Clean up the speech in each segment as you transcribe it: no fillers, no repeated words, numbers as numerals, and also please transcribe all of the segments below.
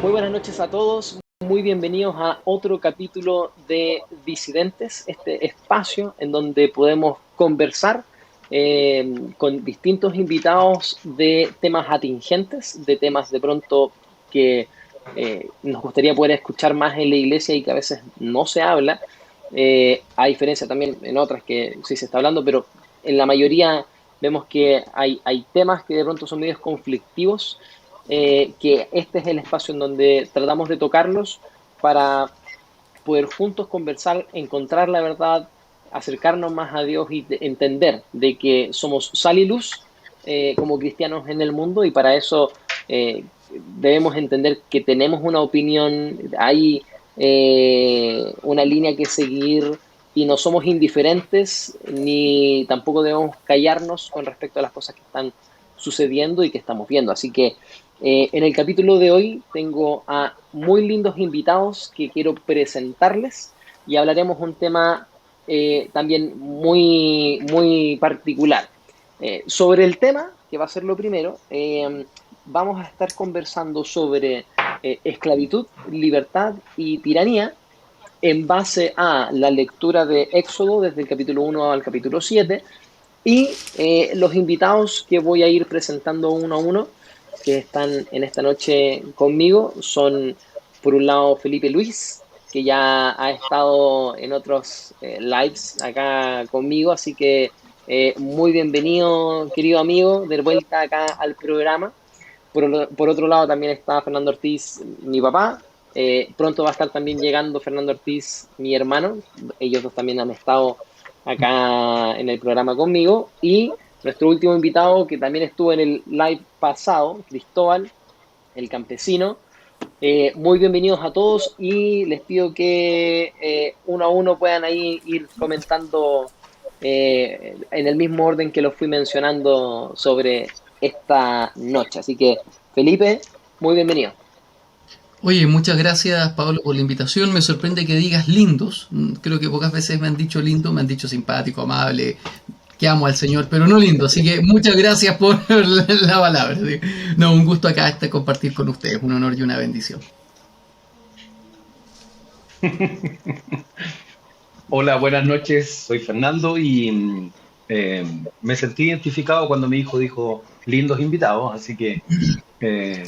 Muy buenas noches a todos, muy bienvenidos a otro capítulo de Disidentes, este espacio en donde podemos conversar con distintos invitados de temas atingentes, de temas de pronto que nos gustaría poder escuchar más en la iglesia y que a veces no se habla, a diferencia también en otras que sí se está hablando, pero en la mayoría vemos que hay temas que de pronto son medios conflictivos, que este es el espacio en donde tratamos de tocarlos para poder juntos conversar, encontrar la verdad, acercarnos más a Dios y entender de que somos sal y luz como cristianos en el mundo, y para eso debemos entender que tenemos una opinión, hay una línea que seguir y no somos indiferentes ni tampoco debemos callarnos con respecto a las cosas que están sucediendo y que estamos viendo. Así que en el capítulo de hoy tengo a muy lindos invitados que quiero presentarles y hablaremos un tema también muy particular. Sobre el tema, que va a ser lo primero, vamos a estar conversando sobre esclavitud, libertad y tiranía en base a la lectura de Éxodo desde el capítulo 1 al capítulo 7 y los invitados que voy a ir presentando uno a uno que están en esta noche conmigo son, por un lado, Felipe Luis, que ya ha estado en otros lives acá conmigo, así que muy bienvenido, querido amigo, de vuelta acá al programa. Por otro lado, también está Fernando Ortiz, mi papá. Pronto va a estar también llegando Fernando Ortiz, mi hermano. Ellos dos también han estado acá en el programa conmigo. Y nuestro último invitado, que también estuvo en el live pasado, Cristóbal, el campesino. Muy bienvenidos a todos y les pido que uno a uno puedan ahí ir comentando en el mismo orden que lo fui mencionando sobre esta noche. Así que, Felipe, muy bienvenido. Oye, muchas gracias, Pablo, por la invitación. Me sorprende que digas lindos. Creo que pocas veces me han dicho lindo, me han dicho simpático, amable, que amo al Señor, pero no lindo. Así que muchas gracias por la palabra. ¿Sí? No, un gusto acá compartir con ustedes, un honor y una bendición. Hola, buenas noches. Soy Fernando y me sentí identificado cuando mi hijo dijo lindos invitados, así que eh,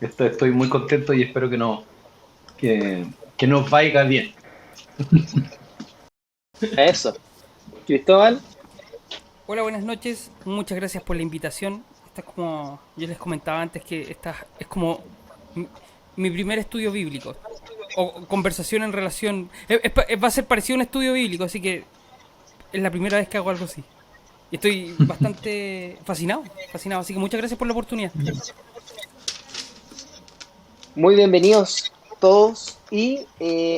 estoy muy contento y espero que nos vaya bien. Eso. Cristóbal, Hola, buenas noches. Muchas gracias por la invitación. Esta es como yo les comentaba antes que esta es como mi, mi primer estudio bíblico o conversación en relación. Va a ser parecido a un estudio bíblico, así que es la primera vez que hago algo así. Y estoy bastante fascinado, fascinado. Así que muchas gracias por la oportunidad. muy bienvenidos todos. Y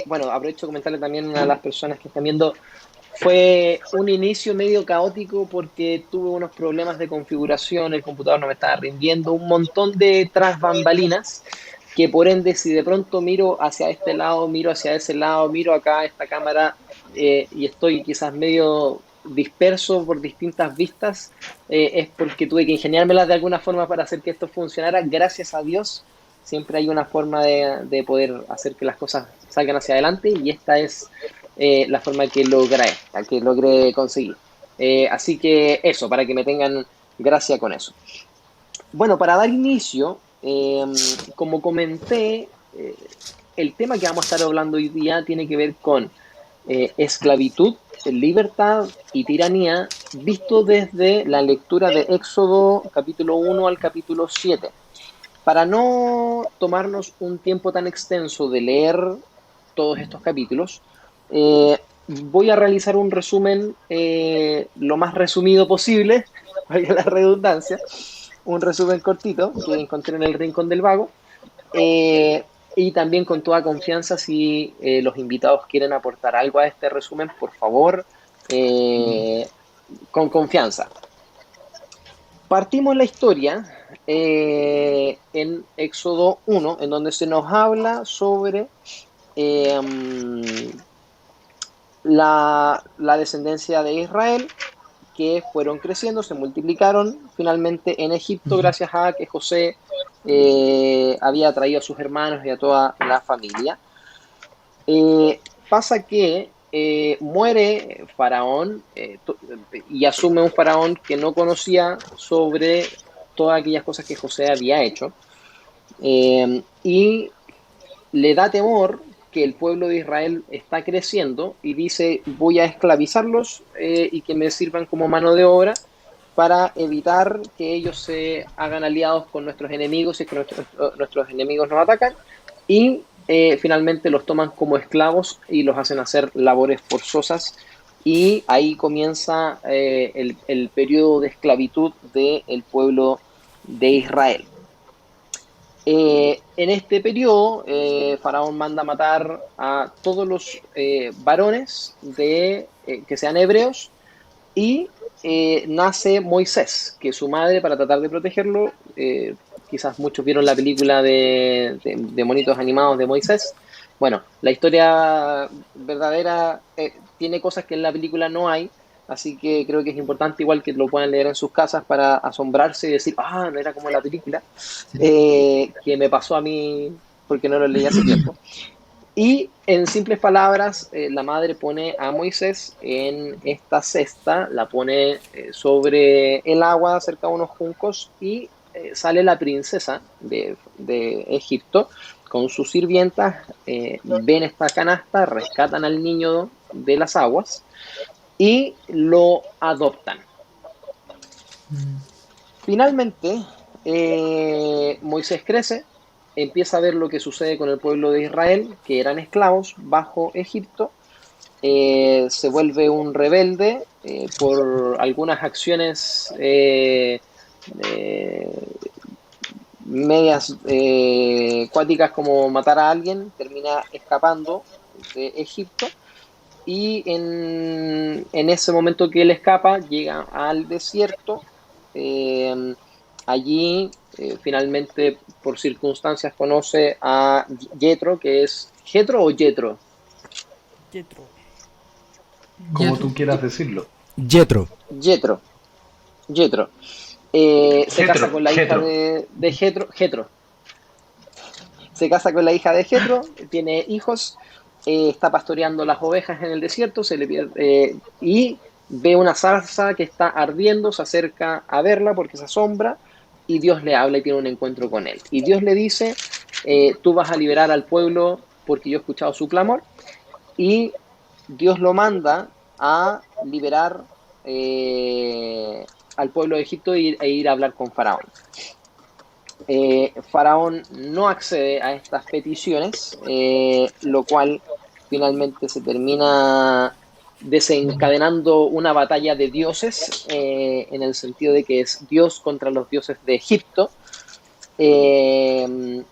bueno, aprovecho de comentarle también a las personas que están viendo. Fue un inicio medio caótico porque tuve unos problemas de configuración, el computador no me estaba rindiendo, un montón de tras bambalinas, que por ende si de pronto miro hacia este lado, miro hacia ese lado, miro acá esta cámara y estoy quizás medio disperso por distintas vistas, es porque tuve que ingeniármelas de alguna forma para hacer que esto funcionara. Gracias a Dios, siempre hay una forma de poder hacer que las cosas salgan hacia adelante y esta es la forma que logré conseguir. Así que eso, para que me tengan gracia con eso. Bueno, para dar inicio, como comenté, el tema que vamos a estar hablando hoy día tiene que ver con esclavitud, libertad y tiranía, visto desde la lectura de Éxodo capítulo 1 al capítulo 7. Para no tomarnos un tiempo tan extenso de leer todos estos capítulos, voy a realizar un resumen lo más resumido posible, valga la redundancia, un resumen cortito que encontré en el Rincón del Vago, y también con toda confianza, si los invitados quieren aportar algo a este resumen, por favor, eh, con confianza. Partimos la historia en Éxodo 1, en donde se nos habla sobre eh, la descendencia de Israel, que fueron creciendo, se multiplicaron finalmente en Egipto gracias a que José había traído a sus hermanos y a toda la familia. Pasa que muere Faraón y asume un Faraón que no conocía sobre todas aquellas cosas que José había hecho, y le da temor que el pueblo de Israel está creciendo y dice: voy a esclavizarlos y que me sirvan como mano de obra para evitar que ellos se hagan aliados con nuestros enemigos y que nuestros enemigos nos atacan, y finalmente los toman como esclavos y los hacen hacer labores forzosas, y ahí comienza el periodo de esclavitud del pueblo de Israel. En este periodo, Faraón manda matar a todos los varones que sean hebreos, y nace Moisés, que su madre, para tratar de protegerlo, quizás muchos vieron la película de monitos animados de Moisés. Bueno, la historia verdadera tiene cosas que en la película no hay, así que creo que es importante igual que lo puedan leer en sus casas para asombrarse y decir: ah, no era como la película, que me pasó a mí porque no lo leí hace tiempo. Y en simples palabras, la madre pone a Moisés en esta cesta, la pone sobre el agua cerca de unos juncos, y sale la princesa de Egipto con sus sirvientas, ven esta canasta, rescatan al niño de las aguas y lo adoptan. Finalmente, Moisés crece, empieza a ver lo que sucede con el pueblo de Israel, que eran esclavos bajo Egipto, se vuelve un rebelde por algunas acciones medias cuáticas, como matar a alguien, termina escapando de Egipto, y en ese momento que él escapa, llega al desierto. Allí finalmente, por circunstancias, conoce a Jetro, que es Jetro o Jetro. Jetro. Como tú quieras decirlo. Jetro. Jetro. Jetro. Se casa con la hija de Jetro. Jetro. Se casa con la hija de Jetro, tiene hijos, está pastoreando las ovejas en el desierto, se le pierde, y ve una zarza que está ardiendo, se acerca a verla porque se asombra, y Dios le habla y tiene un encuentro con él. Y Dios le dice: tú vas a liberar al pueblo porque yo he escuchado su clamor. Y Dios lo manda a liberar al pueblo de Egipto e ir a hablar con Faraón. Faraón no accede a estas peticiones, lo cual finalmente se termina desencadenando una batalla de dioses, en el sentido de que es Dios contra los dioses de Egipto, y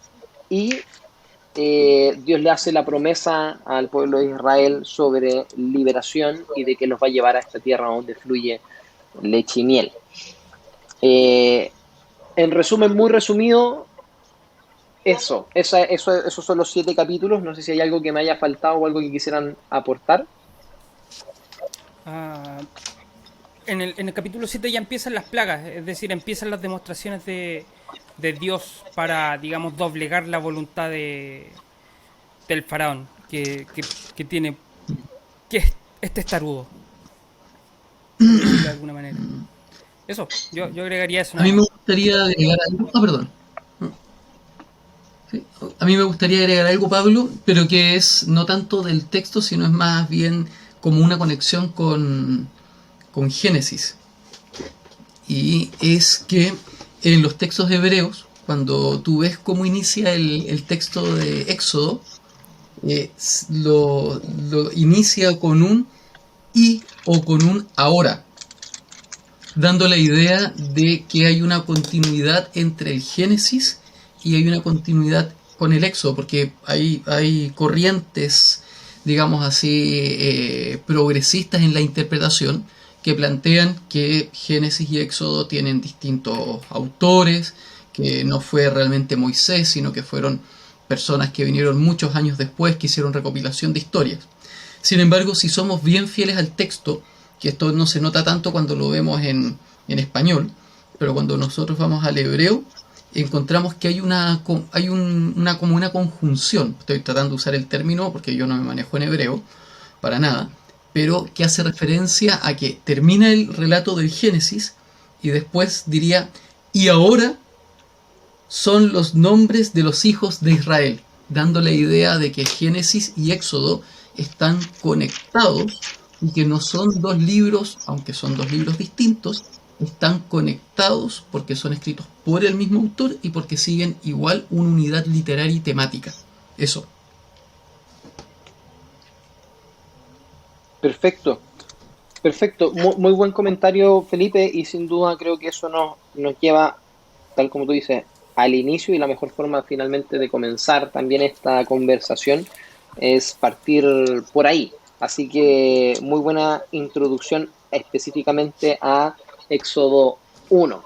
Dios le hace la promesa al pueblo de Israel sobre liberación y de que los va a llevar a esta tierra donde fluye leche y miel. En resumen, muy resumido, esos son los 7 capítulos. No sé si hay algo que me haya faltado o algo que quisieran aportar. En el capítulo 7 ya empiezan las plagas, es decir, empiezan las demostraciones de Dios para, digamos, doblegar la voluntad del faraón, que tiene, que es testarudo, de alguna manera. Eso, yo agregaría eso. A mí me gustaría agregar algo. Ah, perdón. Sí. A mí me gustaría agregar algo, Pablo, pero que es no tanto del texto, sino es más bien como una conexión con Génesis. Y es que en los textos hebreos, cuando tú ves cómo inicia el texto de Éxodo, lo inicia con un y o con un ahora, dando la idea de que hay una continuidad entre el Génesis y hay una continuidad con el Éxodo, porque hay corrientes, digamos así, progresistas en la interpretación, que plantean que Génesis y Éxodo tienen distintos autores, que no fue realmente Moisés, sino que fueron personas que vinieron muchos años después, que hicieron recopilación de historias. Sin embargo, si somos bien fieles al texto, que esto no se nota tanto cuando lo vemos en español, pero cuando nosotros vamos al hebreo, encontramos que hay como una conjunción. Estoy tratando de usar el término porque yo no me manejo en hebreo para nada, pero que hace referencia a que termina el relato del Génesis y después diría, y ahora son los nombres de los hijos de Israel, dando la idea de que Génesis y Éxodo están conectados y que no son dos libros, aunque son dos libros distintos, están conectados porque son escritos por el mismo autor y porque siguen igual una unidad literaria y temática. Eso. Perfecto, perfecto. Muy buen comentario, Felipe, y sin duda creo que eso nos lleva, tal como tú dices, al inicio, y la mejor forma finalmente de comenzar también esta conversación es partir por ahí. Así que muy buena introducción específicamente a Éxodo 1.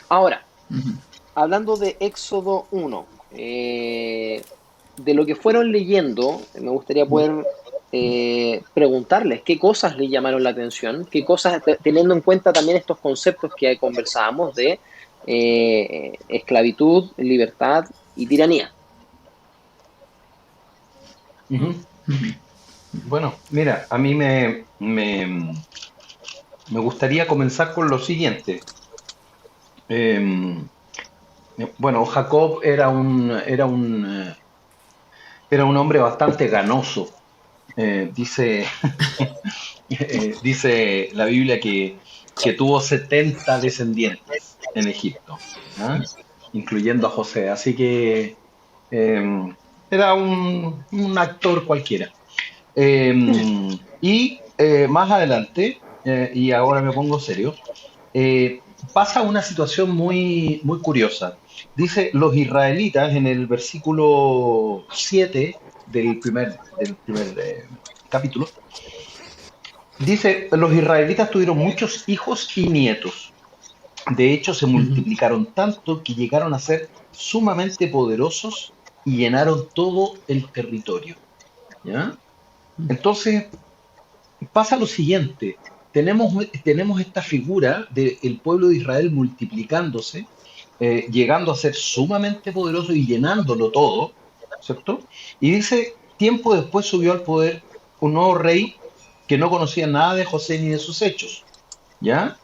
Ahora, Ujú. hablando de Éxodo 1, de lo que fueron leyendo, me gustaría poder preguntarles qué cosas les llamaron la atención, qué cosas, teniendo en cuenta también estos conceptos que conversábamos de esclavitud, libertad y tiranía. Ujú. Ujú. Bueno, mira, a mí me gustaría comenzar con lo siguiente. Eh, bueno, Jacob era un hombre bastante ganoso. Dice, dice la Biblia que tuvo 70 descendientes en Egipto, ¿ah? Incluyendo a José. Así que eh, era un actor cualquiera. Y más adelante, y ahora me pongo serio, pasa una situación muy curiosa. Dice, los israelitas en el versículo 7 del primer capítulo, dice, los israelitas tuvieron muchos hijos y nietos. De hecho, se Ujú. multiplicaron tanto que llegaron a ser sumamente poderosos y llenaron todo el territorio. ¿Ya? Entonces, pasa lo siguiente, tenemos esta figura del pueblo de Israel multiplicándose, llegando a ser sumamente poderoso y llenándolo todo, ¿cierto? Y dice, tiempo después subió al poder un nuevo rey que no conocía nada de José ni de sus hechos, ¿ya?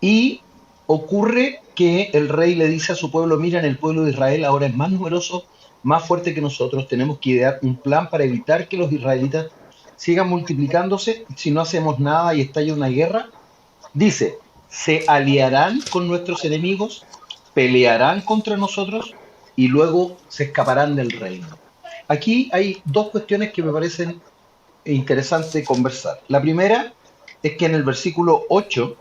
Y ocurre que el rey le dice a su pueblo, miren, el pueblo de Israel ahora es más numeroso, más fuerte que nosotros, tenemos que idear un plan para evitar que los israelitas sigan multiplicándose. Si no hacemos nada y estalla una guerra, dice, se aliarán con nuestros enemigos, pelearán contra nosotros y luego se escaparán del reino. Aquí hay dos cuestiones que me parecen interesantes conversar. La primera es que en el versículo 8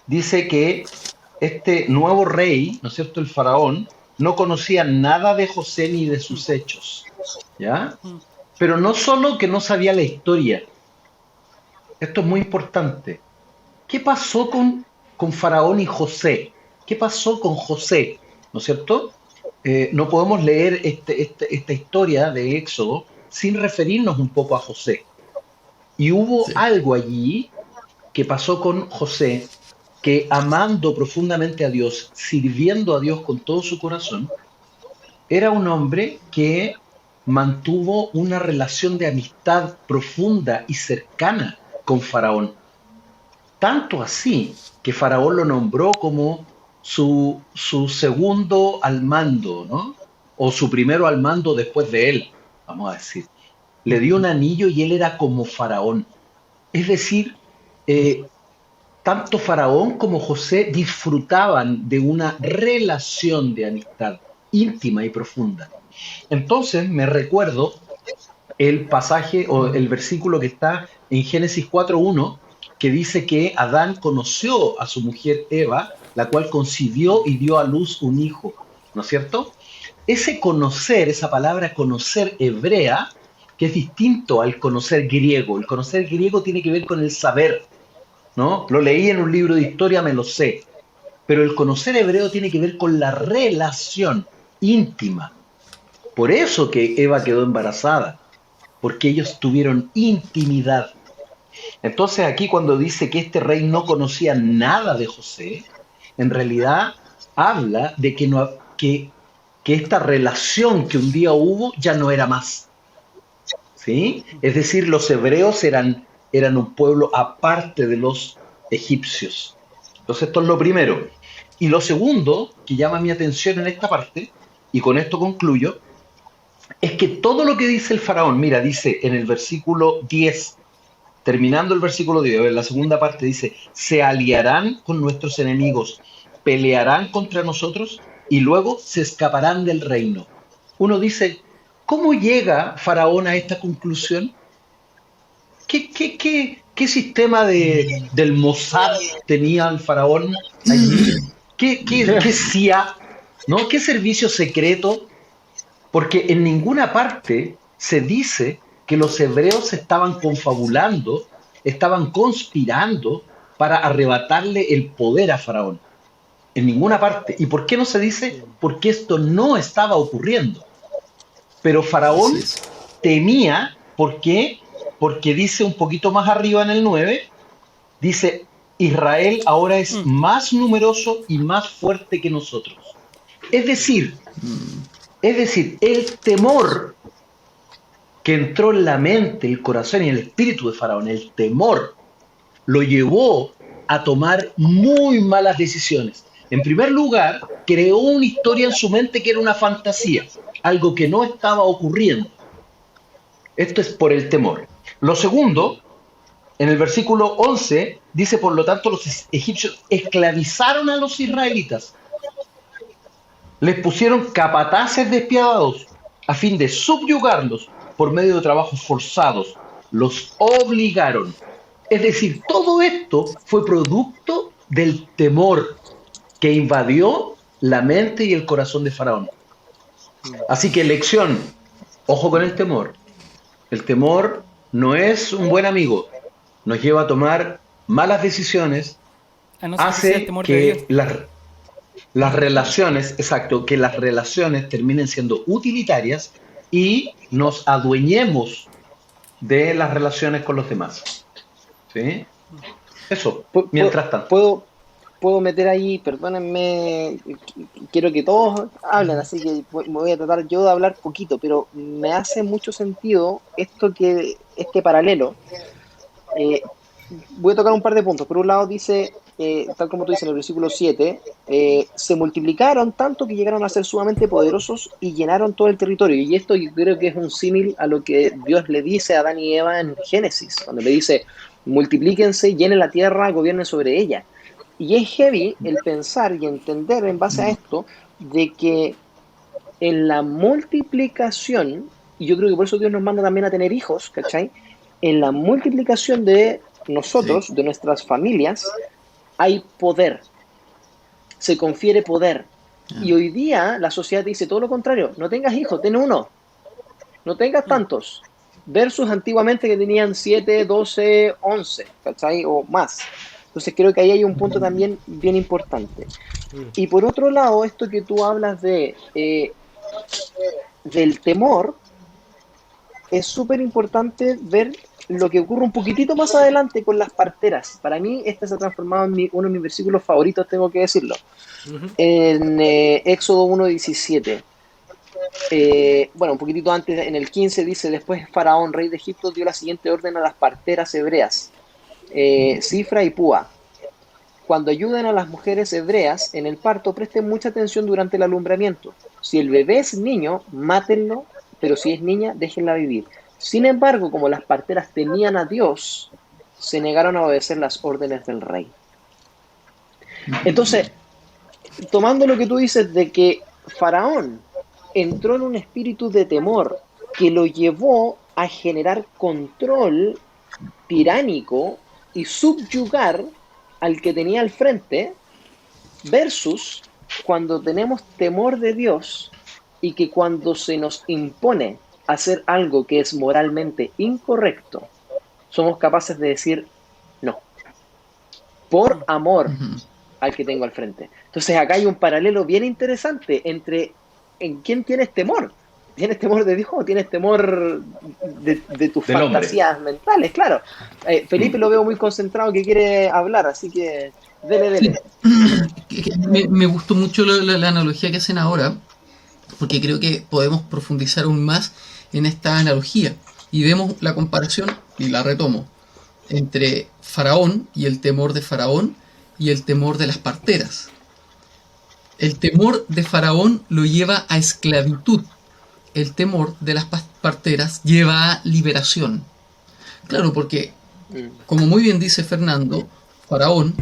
dice que este nuevo rey, ¿no es cierto?, el faraón, no conocía nada de José ni de sus hechos, ¿ya? Mm. Pero no solo que no sabía la historia, esto es muy importante. ¿Qué pasó con Faraón y José? ¿Qué pasó con José? ¿No es cierto? No podemos leer esta historia de Éxodo sin referirnos un poco a José. Y hubo Sí. algo allí que pasó con José, que amando profundamente a Dios, sirviendo a Dios con todo su corazón, era un hombre que mantuvo una relación de amistad profunda y cercana con Faraón. Tanto así que Faraón lo nombró como su segundo al mando, ¿no? O su primero al mando después de él, vamos a decir. Le dio un anillo y él era como Faraón. Es decir, eh, tanto Faraón como José disfrutaban de una relación de amistad íntima y profunda. Entonces me recuerdo el pasaje o el versículo que está en Génesis 4.1, que dice que Adán conoció a su mujer Eva, la cual concibió y dio a luz un hijo, ¿no es cierto? Ese conocer, esa palabra conocer hebrea, que es distinto al conocer griego. El conocer griego tiene que ver con el saber, ¿no? Lo leí en un libro de historia, me lo sé. Pero el conocer hebreo tiene que ver con la relación íntima. Por eso que Eva quedó embarazada, porque ellos tuvieron intimidad. Entonces aquí cuando dice que este rey no conocía nada de José, en realidad habla de que, no, que esta relación que un día hubo ya no era más. ¿Sí? Es decir, los hebreos eran un pueblo aparte de los egipcios. Entonces, esto es lo primero. Y lo segundo, que llama mi atención en esta parte, y con esto concluyo, es que todo lo que dice el faraón, mira, dice en el versículo 10, terminando el versículo 10, en la segunda parte dice, se aliarán con nuestros enemigos, pelearán contra nosotros y luego se escaparán del reino. Uno dice, ¿cómo llega Faraón a esta conclusión? ¿Qué sistema del Mossad tenía el Faraón allí? ¿Qué CIA? ¿No? ¿Qué servicio secreto? Porque en ninguna parte se dice que los hebreos estaban confabulando, estaban conspirando para arrebatarle el poder a Faraón. En ninguna parte. ¿Y por qué no se dice? Porque esto no estaba ocurriendo. Pero Faraón temía, ¿por qué? Porque dice un poquito más arriba en el 9, dice, Israel ahora es más numeroso y más fuerte que nosotros. Es decir, el temor que entró en la mente, el corazón y el espíritu de Faraón, el temor, lo llevó a tomar muy malas decisiones. En primer lugar, creó una historia en su mente que era una fantasía, algo que no estaba ocurriendo. Esto es por el temor. Lo segundo, en el versículo 11, dice, por lo tanto, los egipcios esclavizaron a los israelitas. Les pusieron capataces despiadados a fin de subyugarlos por medio de trabajos forzados. Los obligaron. Es decir, todo esto fue producto del temor que invadió la mente y el corazón de Faraón. Así que lección, ojo con el temor. El temor no es un buen amigo. Nos lleva a tomar malas decisiones, A no ser que sea el hace temor de Dios. que las relaciones, exacto, que las relaciones terminen siendo utilitarias y nos adueñemos de las relaciones con los demás. ¿Sí? Eso, mientras tanto. Puedo meter ahí, perdónenme, quiero que todos hablen, así que me voy a tratar yo de hablar poquito, pero me hace mucho sentido este paralelo. Voy a tocar un par de puntos. Por un lado dice, tal como tú dices en el versículo 7, se multiplicaron tanto que llegaron a ser sumamente poderosos y llenaron todo el territorio. Y esto yo creo que es un símil a lo que Dios le dice a Adán y Eva en Génesis, cuando le dice, multiplíquense, llenen la tierra, gobiernen sobre ella. Y es heavy el pensar y entender en base a esto de que en la multiplicación, y yo creo que por eso Dios nos manda también a tener hijos, ¿cachai? En la multiplicación de nosotros, de nuestras familias, hay poder, se confiere poder. Y hoy día la sociedad dice todo lo contrario, no tengas hijos, ten uno, no tengas tantos, versus antiguamente que tenían 7, 12, 11, ¿cachai? O más. Entonces creo que ahí hay un punto también bien importante. Y por otro lado, esto que tú hablas del temor, es súper importante ver lo que ocurre un poquitito más adelante con las parteras. Para mí, este se ha transformado en uno de mis versículos favoritos, tengo que decirlo. En Éxodo 1:17. Bueno, un poquitito antes, en el 15 dice, después Faraón, rey de Egipto, dio la siguiente orden a las parteras hebreas, Cifra y Púa. Cuando ayuden a las mujeres hebreas en el parto, presten mucha atención durante el alumbramiento. Si el bebé es niño, mátenlo, pero si es niña, déjenla vivir. Sin embargo, como las parteras temían a Dios, se negaron a obedecer las órdenes del rey. Entonces, tomando lo que tú dices de que Faraón entró en un espíritu de temor que lo llevó a generar control tiránico y subyugar al que tenía al frente, versus cuando tenemos temor de Dios y que cuando se nos impone hacer algo que es moralmente incorrecto, somos capaces de decir no, por amor al que tengo al frente. Entonces acá hay un paralelo bien interesante entre en quién tienes temor. ¿Tienes temor de Dios o tienes temor de tus fantasías mentales? Claro. Felipe lo veo muy concentrado que quiere hablar, así que dele. Me gustó mucho la analogía que hacen ahora, porque creo que podemos profundizar aún más en esta analogía. Y vemos la comparación, y la retomo, entre Faraón y el temor de Faraón y el temor de las parteras. El temor de Faraón lo lleva a esclavitud. El temor de las parteras lleva a liberación. Claro, porque, como muy bien dice Fernando, Faraón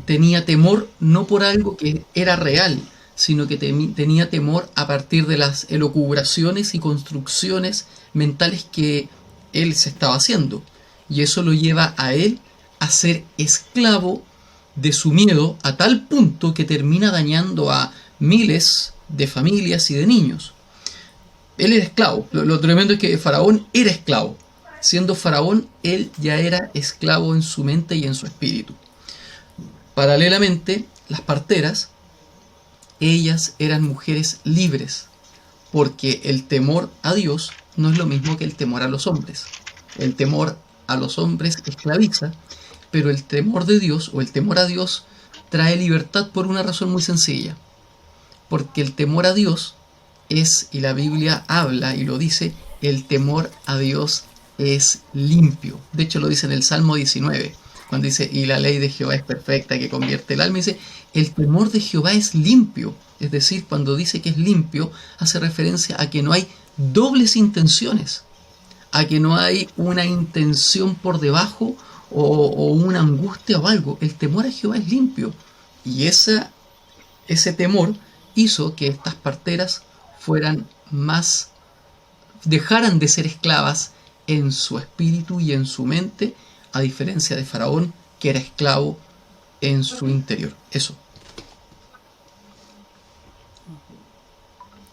tenía temor no por algo que era real, sino que tenía temor a partir de las elucubraciones y construcciones mentales que él se estaba haciendo. Y eso lo lleva a él a ser esclavo de su miedo a tal punto que termina dañando a miles de familias y de niños. Él era esclavo. Lo tremendo es que Faraón era esclavo. Siendo Faraón, él ya era esclavo en su mente y en su espíritu. Paralelamente, las parteras, ellas eran mujeres libres, porque el temor a Dios no es lo mismo que el temor a los hombres. El temor a los hombres esclaviza, pero el temor de Dios o el temor a Dios trae libertad por una razón muy sencilla. Porque el temor a Dios es, y la Biblia habla y lo dice, el temor a Dios es limpio. De hecho lo dice en el Salmo 19, cuando dice, y la ley de Jehová es perfecta, que convierte el alma, dice, el temor de Jehová es limpio. Es decir, cuando dice que es limpio, hace referencia a que no hay dobles intenciones, a que no hay una intención por debajo o una angustia o algo. El temor a Jehová es limpio. Y ese temor hizo que estas parteras dejaran de ser esclavas en su espíritu y en su mente, a diferencia de Faraón, que era esclavo en su interior. Eso.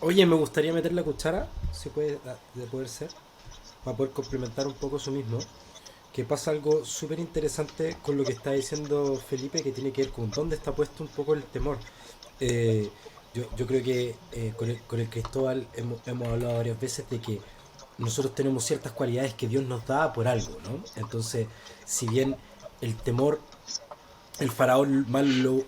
Oye, me gustaría meter la cuchara, si puede, de poder ser, para poder complementar un poco eso mismo. Que pasa algo súper interesante con lo que está diciendo Felipe, que tiene que ver con dónde está puesto un poco el temor. Yo creo que con el Cristóbal hemos hablado varias veces de que nosotros tenemos ciertas cualidades que Dios nos da por algo, ¿no? Entonces, si bien el temor, el faraón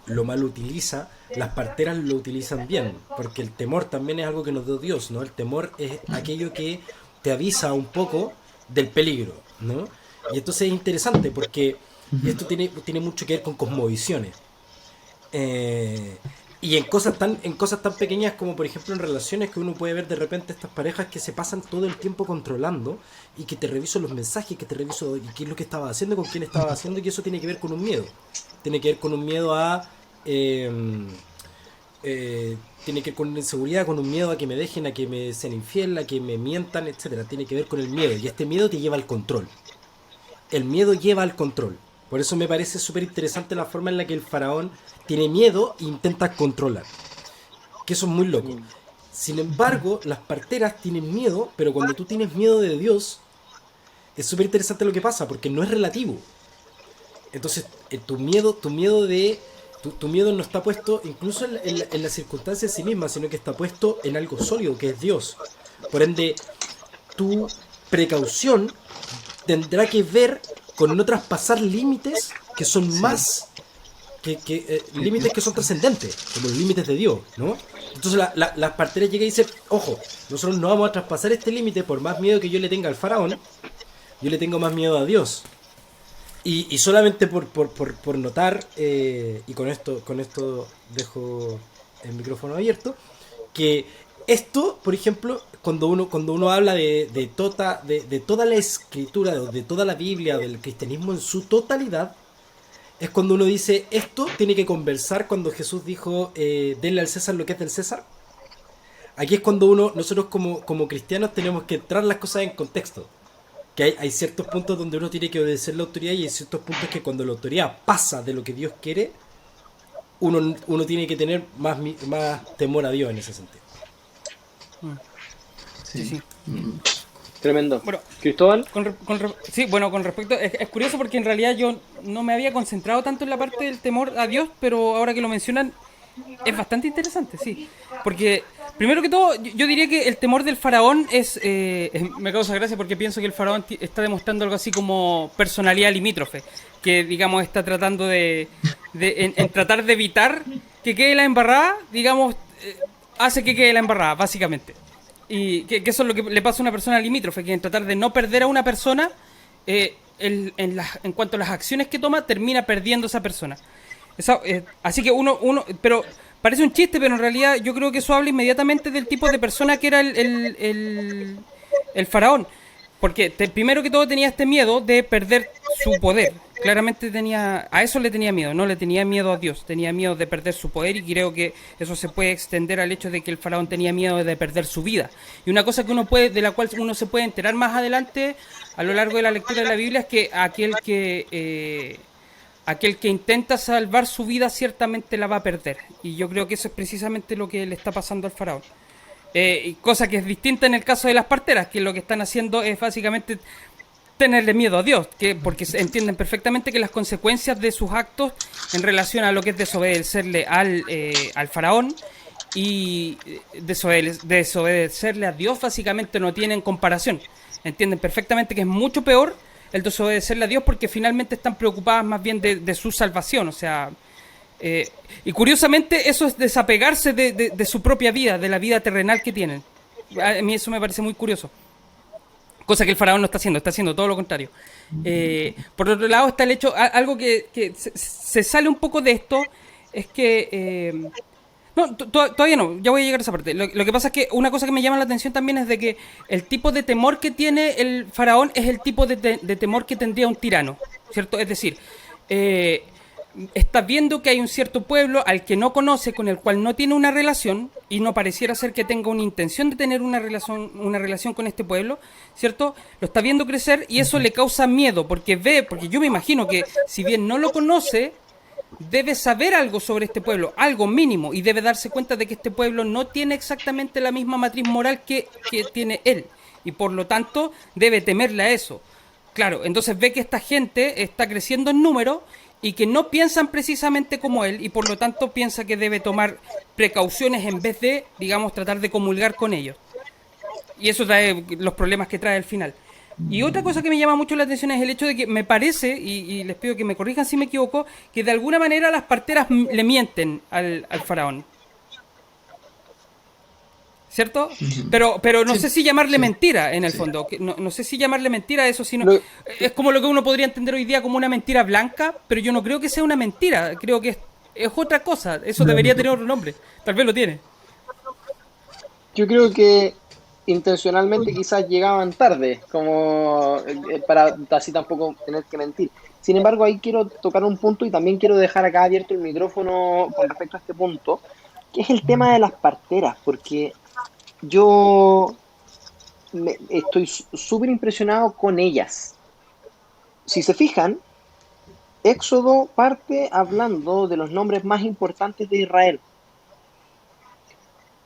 lo mal utiliza, las parteras lo utilizan bien, porque el temor también es algo que nos dio Dios, ¿no? El temor es aquello que te avisa un poco del peligro, ¿no? Y entonces es interesante porque esto tiene mucho que ver con cosmovisiones. Y en cosas tan pequeñas como por ejemplo en relaciones, que uno puede ver de repente estas parejas que se pasan todo el tiempo controlando, y que te reviso los mensajes, que te reviso y qué es lo que estaba haciendo, con quién estaba haciendo, y eso tiene que ver con un miedo. Tiene que ver con un miedo a tiene que ver con una inseguridad, con un miedo a que me dejen, a que me sean infiel, a que me mientan, etcétera. Tiene que ver con el miedo, y este miedo te lleva al control. El miedo lleva al control. Por eso me parece súper interesante la forma en la que el faraón tiene miedo e intenta controlar. Que eso es muy loco. Sin embargo, las parteras tienen miedo, pero cuando tú tienes miedo de Dios, es súper interesante lo que pasa, porque no es relativo. Entonces, tu miedo no está puesto incluso en la circunstancia en sí misma, sino que está puesto en algo sólido, que es Dios. Por ende, tu precaución tendrá que ver con no traspasar límites que son más límites que son trascendentes, como los límites de Dios, ¿no? Entonces las parteras llegan y dicen, ojo, nosotros no vamos a traspasar este límite. Por más miedo que yo le tenga al faraón, yo le tengo más miedo a Dios. Y solamente por notar, y con esto dejo el micrófono abierto, que esto, por ejemplo, cuando uno habla de toda la escritura, de toda la Biblia, del cristianismo en su totalidad, es cuando uno dice, esto tiene que conversar cuando Jesús dijo, denle al César lo que es del César. Aquí es cuando nosotros como cristianos tenemos que entrar las cosas en contexto. Que hay ciertos puntos donde uno tiene que obedecer la autoridad, y hay ciertos puntos que cuando la autoridad pasa de lo que Dios quiere, uno tiene que tener más temor a Dios en ese sentido. Sí. Tremendo. Bueno, Cristóbal. Sí, bueno, con respecto, es curioso porque en realidad yo no me había concentrado tanto en la parte del temor a Dios, pero ahora que lo mencionan, Es bastante interesante, sí. Porque, primero que todo, yo diría que el temor del faraón me causa gracia porque pienso que el faraón está demostrando algo así como personalidad limítrofe. Que, digamos, está tratando en tratar de evitar que quede la embarrada, digamos, hace que quede la embarrada, básicamente. Y que eso es lo que le pasa a una persona limítrofe, que en tratar de no perder a una persona, en cuanto a las acciones que toma, termina perdiendo a esa persona. Así que pero parece un chiste, pero en realidad yo creo que eso habla inmediatamente del tipo de persona que era el faraón. Porque primero que todo tenía este miedo de perder su poder. Claramente a eso le tenía miedo, no le tenía miedo a Dios, tenía miedo de perder su poder y creo que eso se puede extender al hecho de que el faraón tenía miedo de perder su vida. Y una cosa de la cual uno se puede enterar más adelante a lo largo de la lectura de la Biblia es que aquel que intenta salvar su vida ciertamente la va a perder. Y yo creo que eso es precisamente lo que le está pasando al faraón. Cosa que es distinta en el caso de las parteras, que lo que están haciendo es básicamente tenerle miedo a Dios, porque entienden perfectamente que las consecuencias de sus actos en relación a lo que es desobedecerle al faraón y desobedecerle a Dios básicamente no tienen comparación. Entienden perfectamente que es mucho peor el desobedecerle a Dios porque finalmente están preocupadas más bien de su salvación, o sea... y curiosamente eso es desapegarse de su propia vida, de la vida terrenal que tienen. A mí eso me parece muy curioso. Cosa que el faraón no está haciendo todo lo contrario. Por otro lado está el hecho, algo que se sale un poco de esto, es que... no, todavía no, ya voy a llegar a esa parte. Lo que pasa es que una cosa que me llama la atención también es de que el tipo de temor que tiene el faraón es el tipo de temor que tendría un tirano, ¿cierto? Es decir, está viendo que hay un cierto pueblo al que no conoce, con el cual no tiene una relación, y no pareciera ser que tenga una intención de tener una relación con este pueblo, ¿cierto? Lo está viendo crecer y eso le causa miedo, porque yo me imagino que si bien no lo conoce, debe saber algo sobre este pueblo, algo mínimo, y debe darse cuenta de que este pueblo no tiene exactamente la misma matriz moral que tiene él, y por lo tanto debe temerle a eso. Claro, entonces ve que esta gente está creciendo en número y que no piensan precisamente como él, y por lo tanto piensa que debe tomar precauciones en vez de, digamos, tratar de comulgar con ellos. Y eso trae los problemas que trae al final. Y otra cosa que me llama mucho la atención es el hecho de que me parece, y les pido que me corrijan si me equivoco, que de alguna manera las parteras le mienten al faraón. ¿Cierto? Pero no sé si llamarle mentira en el fondo. No sé si llamarle mentira a eso, sino es como lo que uno podría entender hoy día como una mentira blanca, pero yo no creo que sea una mentira. Creo que es otra cosa. Eso debería tener otro nombre. Tal vez lo tiene. Yo creo que intencionalmente quizás llegaban tarde, como para así tampoco tener que mentir. Sin embargo, ahí quiero tocar un punto y también quiero dejar acá abierto el micrófono con respecto a este punto, que es el tema de las parteras, porque yo estoy súper impresionado con ellas. Si se fijan, Éxodo parte hablando de los nombres más importantes de Israel,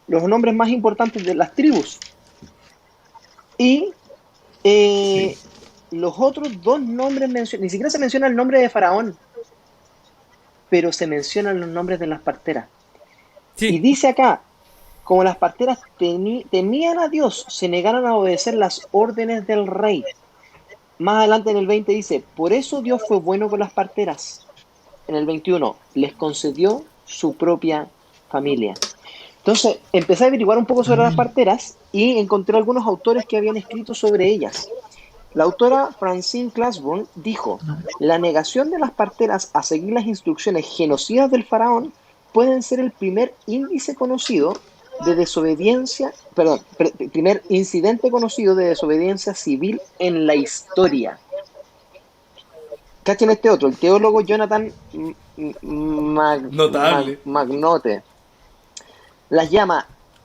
los nombres más importantes de las tribus. Y los otros dos nombres ni siquiera se menciona el nombre de Faraón, pero se mencionan los nombres de las parteras. Sí. Y dice acá, como las parteras temían a Dios, se negaron a obedecer las órdenes del rey. Más adelante en el 20 dice, por eso Dios fue bueno con las parteras. En el 21, les concedió su propia familia. Entonces, empecé a averiguar un poco sobre las parteras y encontré algunos autores que habían escrito sobre ellas. La autora Francine Claiborne dijo, la negación de las parteras a seguir las instrucciones genocidas del faraón pueden ser el primer índice conocido de desobediencia, primer incidente conocido de desobediencia civil en la historia. Cachen este otro, el teólogo Jonathan Magnotte.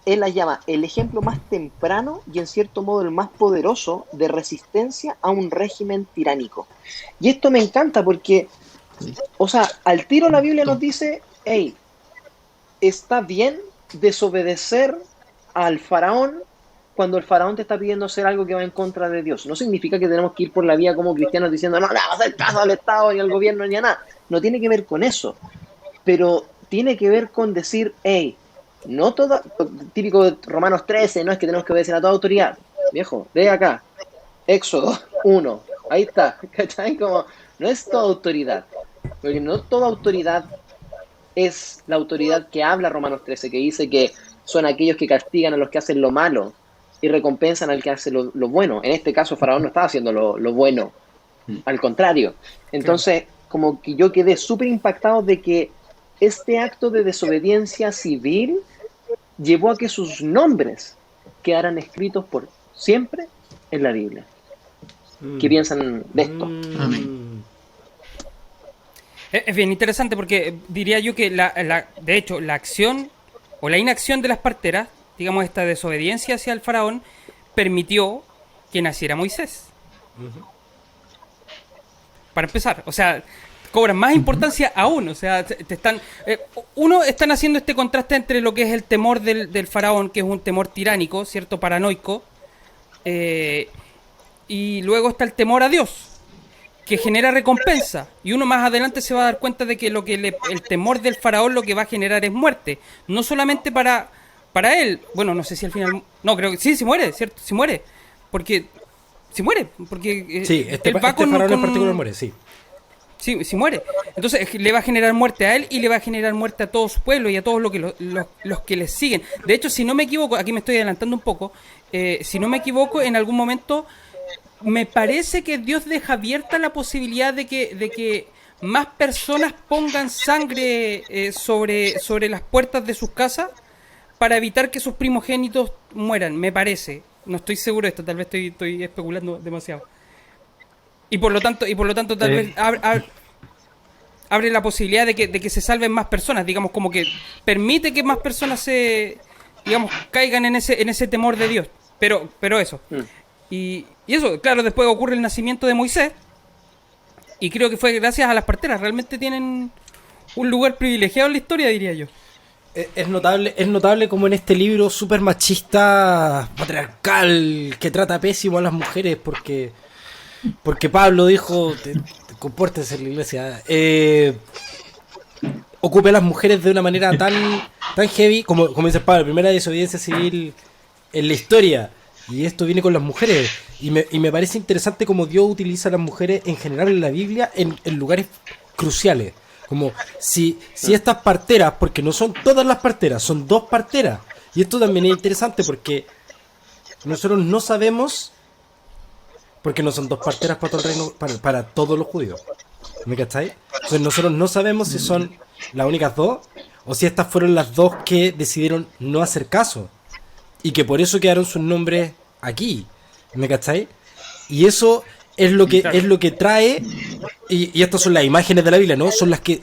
Él las llama el ejemplo más temprano y en cierto modo el más poderoso de resistencia a un régimen tiránico. Y esto me encanta porque, o sea, al tiro la Biblia nos dice, hey, está bien desobedecer al faraón cuando el faraón te está pidiendo hacer algo que va en contra de Dios. No significa que tenemos que ir por la vía como cristianos diciendo no le vamos a hacer caso al Estado ni al gobierno ni a nada. No tiene que ver con eso. Pero tiene que ver con decir, hey, no todo, típico de Romanos 13, no es que tenemos que obedecer a toda autoridad. Viejo, lee acá, Éxodo 1, ahí está, ¿cachai? Como, no es toda autoridad, porque no toda autoridad es la autoridad que habla Romanos 13, que dice que son aquellos que castigan a los que hacen lo malo y recompensan al que hace lo bueno. En este caso, Faraón no estaba haciendo lo bueno, al contrario. Entonces, como que yo quedé súper impactado de que este acto de desobediencia civil llevó a que sus nombres quedaran escritos por siempre en la Biblia. ¿Qué piensan de esto? Amén. Es bien interesante porque diría yo que de hecho la acción o la inacción de las parteras, digamos esta desobediencia hacia el faraón, permitió que naciera Moisés. Para empezar, o sea, cobran más importancia aún, o sea, están haciendo este contraste entre lo que es el temor del faraón, que es un temor tiránico, cierto, paranoico, y luego está el temor a Dios, que genera recompensa, y uno más adelante se va a dar cuenta de que el temor del faraón lo que va a generar es muerte, no solamente para él, bueno, no sé si al final, no, creo que sí, se muere, ¿cierto? Se muere, porque sí, este faraón en particular muere, sí. Sí, muere. Entonces le va a generar muerte a él y le va a generar muerte a todo su pueblo y a todos los que le siguen. De hecho, si no me equivoco, aquí me estoy adelantando un poco, si no me equivoco, en algún momento me parece que Dios deja abierta la posibilidad de que más personas pongan sangre sobre las puertas de sus casas para evitar que sus primogénitos mueran, me parece. No estoy seguro de esto, tal vez estoy especulando demasiado. Y por lo tanto tal vez abre la posibilidad de que se salven más personas, digamos, como que permite que más personas caigan en ese temor de Dios. Pero eso. Y eso, claro, después ocurre el nacimiento de Moisés. Y creo que fue gracias a las parteras. Realmente tienen un lugar privilegiado en la historia, diría yo. Es notable como en este libro súper machista, patriarcal, que trata pésimo a las mujeres porque Pablo dijo, compórtense en la iglesia, ocupe a las mujeres de una manera tan heavy, como dice Pablo, la primera desobediencia civil en la historia, y esto viene con las mujeres, y me parece interesante cómo Dios utiliza a las mujeres en general en la Biblia en lugares cruciales, como si estas parteras, porque no son todas las parteras, son 2 parteras, y esto también es interesante porque nosotros no sabemos, porque no son 2 parteras para todo el reino, para todos los judíos. ¿Me cacháis? Entonces nosotros no sabemos si son las únicas 2 o si estas fueron las 2 que decidieron no hacer caso y que por eso quedaron sus nombres aquí. ¿Me cacháis? Y eso es lo que trae, y estas son las imágenes de la Biblia, ¿no? Son las que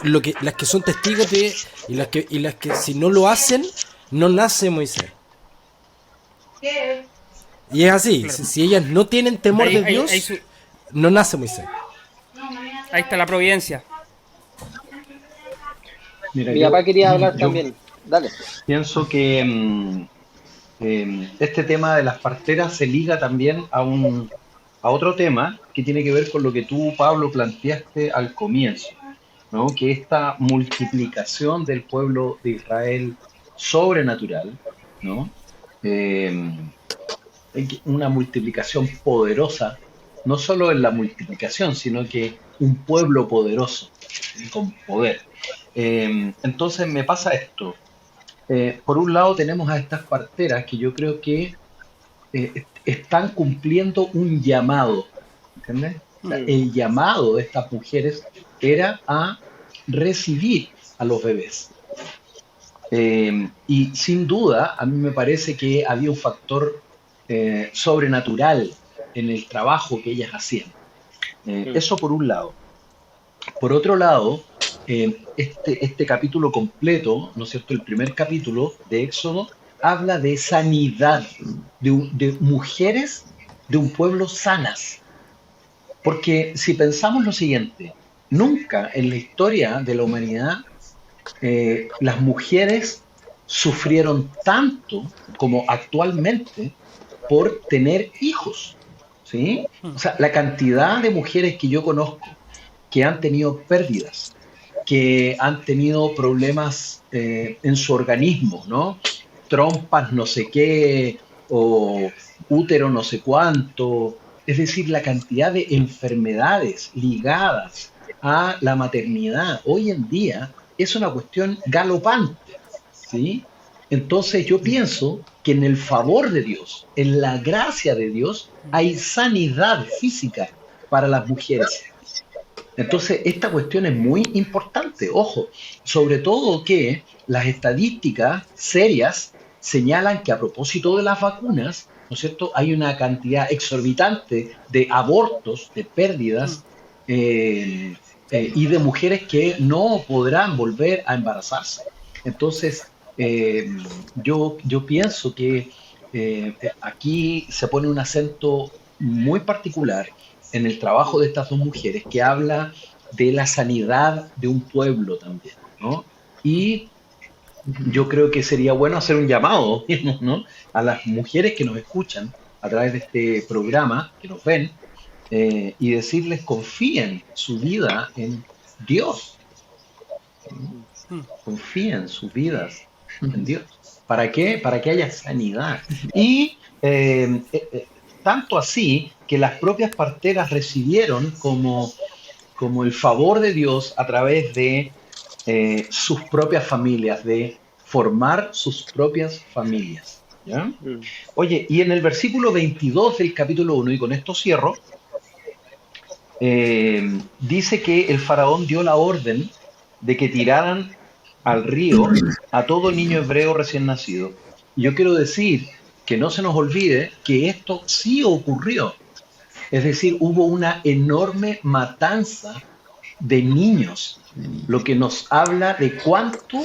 son testigos de, y las que si no lo hacen, no nace Moisés. Y es así, claro. Si ellas no tienen temor de Dios, no nace Moisés. Ahí está la providencia. Mira, mi papá quería hablar también. Dale. Pienso que este tema de las parteras se liga también a otro tema que tiene que ver con lo que tú, Pablo, planteaste al comienzo, ¿no? Que esta multiplicación del pueblo de Israel sobrenatural, ¿no? Una multiplicación poderosa, no solo en la multiplicación, sino que un pueblo poderoso, con poder. Entonces me pasa esto. Por un lado tenemos a estas parteras que yo creo que están cumpliendo un llamado, ¿entiendes? O sea, el llamado de estas mujeres era a recibir a los bebés. Y sin duda, a mí me parece que había un factor sobrenatural en el trabajo que ellas hacían. Eso por un lado. Por otro lado, este capítulo completo, ¿no es cierto? El primer capítulo de Éxodo habla de sanidad, de mujeres de un pueblo sanas. Porque si pensamos lo siguiente, nunca en la historia de la humanidad las mujeres sufrieron tanto como actualmente por tener hijos, ¿sí? O sea, la cantidad de mujeres que yo conozco que han tenido pérdidas que han tenido problemas en su organismo, ¿no? Trompas no sé qué, o útero no sé cuánto. Es decir, la cantidad de enfermedades ligadas a la maternidad hoy en día es una cuestión galopante, ¿sí? Entonces yo pienso que en el favor de Dios, en la gracia de Dios, hay sanidad física para las mujeres. Entonces, esta cuestión es muy importante, ojo, sobre todo que las estadísticas serias señalan que a propósito de las vacunas, ¿no es cierto?, hay una cantidad exorbitante de abortos, de pérdidas y de mujeres que no podrán volver a embarazarse. Entonces, yo pienso que aquí se pone un acento muy particular en el trabajo de estas dos mujeres, que habla de la sanidad de un pueblo también, ¿no? Y yo creo que sería bueno hacer un llamado, ¿no?, a las mujeres que nos escuchan a través de este programa, que nos ven, y decirles confíen su vida en Dios, confíen sus vidas en Dios. ¿Para qué? Para que haya sanidad. Y tanto así que las propias parteras recibieron como el favor de Dios a través de sus propias familias, de formar sus propias familias. ¿Ya? Oye, y en el versículo 22 del capítulo 1, y con esto cierro, dice que el faraón dio la orden de que tiraran al río a todo niño hebreo recién nacido. Y yo quiero decir que no se nos olvide que esto sí ocurrió. Es decir, hubo una enorme matanza de niños, lo que nos habla de cuánto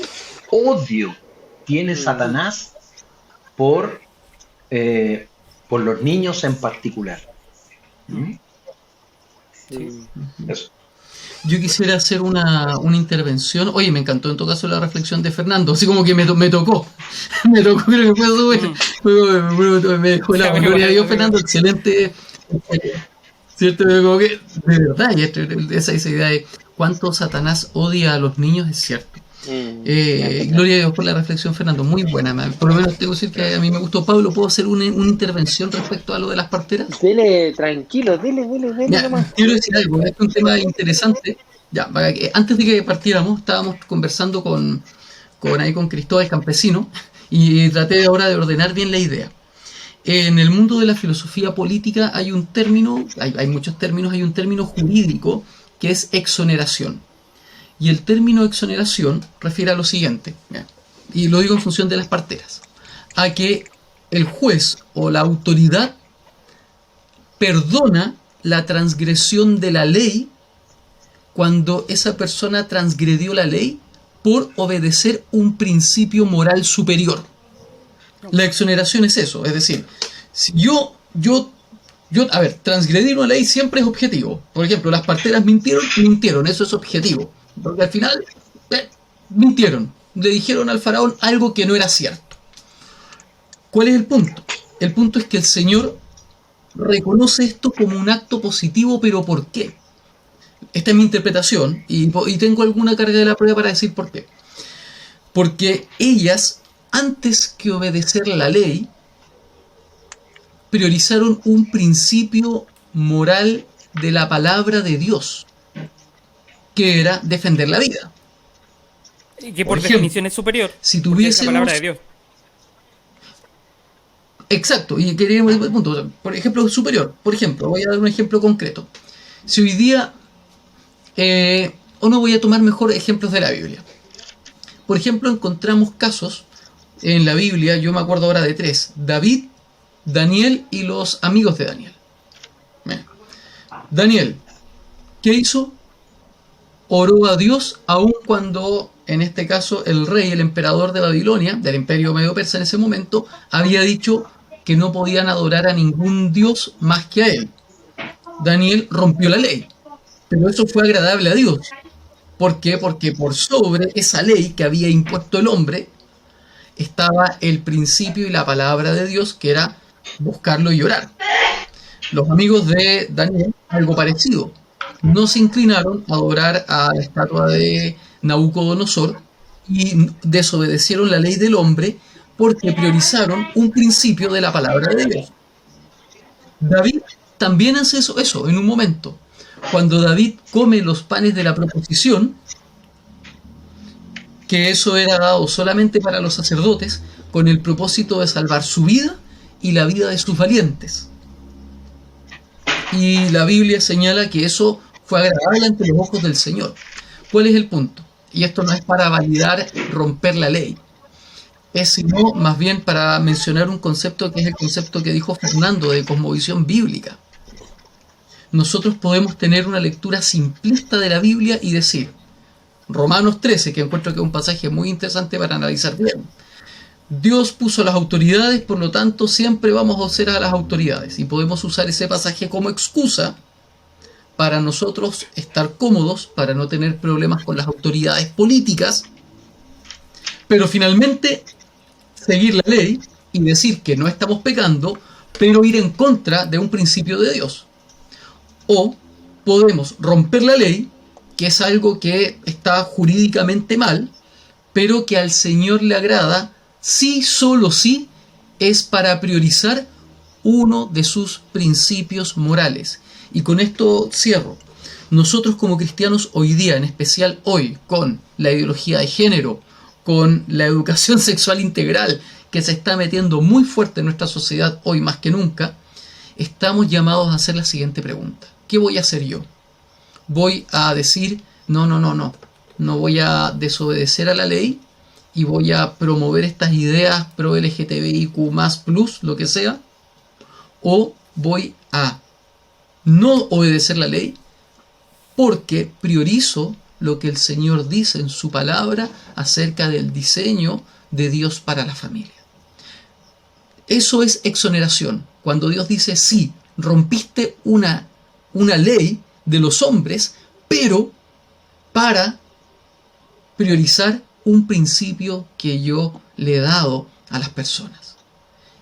odio tiene Satanás por los niños en particular. Eso. Yo quisiera hacer una intervención. Oye, me encantó en todo caso la reflexión de Fernando, así como que me tocó. Me tocó, creo que fue súper. Me dejó la gloria a Dios, Fernando, excelente. ¿Cierto? Como que, de verdad, y esa idea de cuánto Satanás odia a los niños es cierto. Gloria a Dios por la reflexión, Fernando, muy buena. Por lo menos tengo que decir que a mí me gustó. Pablo, ¿puedo hacer una intervención respecto a lo de las parteras? Dele, tranquilo, dele Ya, nomás. quiero decir algo, es un tema interesante. Ya, antes de que partiéramos, estábamos conversando con Cristóbal Campesino y traté ahora de ordenar bien la idea. En el mundo de la filosofía política hay un término, hay muchos términos, hay un término jurídico que es exoneración. Y el término exoneración refiere a lo siguiente, y lo digo en función de las parteras, a que el juez o la autoridad perdona la transgresión de la ley cuando esa persona transgredió la ley por obedecer un principio moral superior. La exoneración es eso, es decir, si yo, transgredir una ley siempre es objetivo. Por ejemplo, las parteras mintieron, eso es objetivo. Porque al final, mintieron, le dijeron al faraón algo que no era cierto. ¿Cuál es el punto? El punto es que el Señor reconoce esto como un acto positivo, pero ¿por qué? Esta es mi interpretación y tengo alguna carga de la prueba para decir por qué. Porque ellas, antes que obedecer la ley, priorizaron un principio moral de la palabra de Dios, que era defender la vida. Y que por definición es superior. Si tuviésemos la palabra de Dios. Exacto, y queríamos el punto. Por ejemplo, superior. Por ejemplo, voy a dar un ejemplo concreto. Si hoy día, o no, voy a tomar mejor ejemplos de la Biblia. Por ejemplo, encontramos casos en la Biblia, yo me acuerdo ahora de 3: David, Daniel y los amigos de Daniel. Daniel, ¿qué hizo? Oró a Dios, aun cuando, en este caso, el rey, el emperador de Babilonia, del imperio medio persa en ese momento, había dicho que no podían adorar a ningún dios más que a él. Daniel rompió la ley, pero eso fue agradable a Dios. ¿Por qué? Porque por sobre esa ley que había impuesto el hombre estaba el principio y la palabra de Dios, que era buscarlo y orar. Los amigos de Daniel, algo parecido. No se inclinaron a adorar a la estatua de Nabucodonosor y desobedecieron la ley del hombre porque priorizaron un principio de la palabra de Dios. David también hace eso en un momento. Cuando David come los panes de la proposición, que eso era dado solamente para los sacerdotes, con el propósito de salvar su vida y la vida de sus valientes. Y la Biblia señala que eso fue agradable ante los ojos del Señor. ¿Cuál es el punto? Y esto no es para validar romper la ley, es sino más bien para mencionar un concepto que es el concepto que dijo Fernando de cosmovisión bíblica. Nosotros podemos tener una lectura simplista de la Biblia y decir, Romanos 13, que encuentro que es un pasaje muy interesante para analizar bien. Dios puso las autoridades, por lo tanto siempre vamos a obedecer a las autoridades y podemos usar ese pasaje como excusa para nosotros estar cómodos, para no tener problemas con las autoridades políticas, pero finalmente seguir la ley y decir que no estamos pecando, pero ir en contra de un principio de Dios. O podemos romper la ley, que es algo que está jurídicamente mal, pero que al Señor le agrada, si solo si es para priorizar uno de sus principios morales. Y con esto cierro. Nosotros como cristianos hoy día, en especial hoy, con la ideología de género, con la educación sexual integral que se está metiendo muy fuerte en nuestra sociedad hoy más que nunca, estamos llamados a hacer la siguiente pregunta. ¿Qué voy a hacer yo? Voy a decir, no voy a desobedecer a la ley y voy a promover estas ideas pro LGTBIQ+, lo que sea, o voy a no obedecer la ley porque priorizo lo que el Señor dice en su palabra acerca del diseño de Dios para la familia. Eso es exoneración. Cuando Dios dice, sí, rompiste una ley de los hombres, pero para priorizar un principio que yo le he dado a las personas.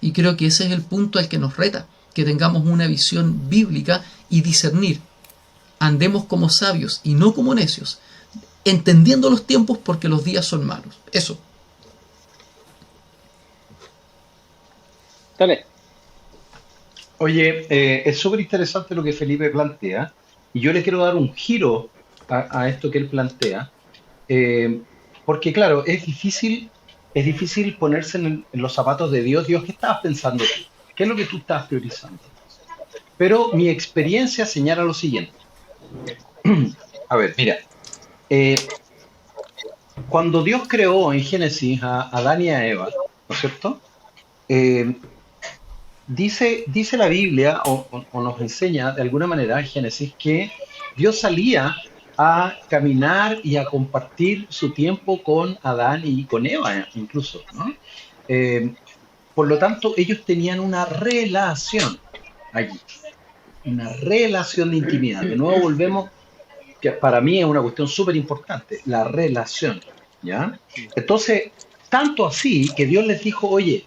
Y creo que ese es el punto al que nos reta, que tengamos una visión bíblica y discernir. Andemos como sabios y no como necios, entendiendo los tiempos porque los días son malos. Eso. Dale. Oye, es súper interesante lo que Felipe plantea, y yo le quiero dar un giro a esto que él plantea, porque claro, es difícil ponerse en los zapatos de Dios. Dios, ¿qué estabas pensando tú? ¿Qué es lo que tú estabas priorizando? Pero mi experiencia señala lo siguiente. A ver, mira, cuando Dios creó en Génesis a Adán y a Eva, ¿no es cierto? Dice la Biblia, o nos enseña de alguna manera en Génesis, que Dios salía a caminar y a compartir su tiempo con Adán y con Eva incluso, ¿no? Por lo tanto, ellos tenían una relación allí, una relación de intimidad. De nuevo volvemos, que para mí es una cuestión súper importante, la relación, ¿ya? Entonces, tanto así que Dios les dijo, oye,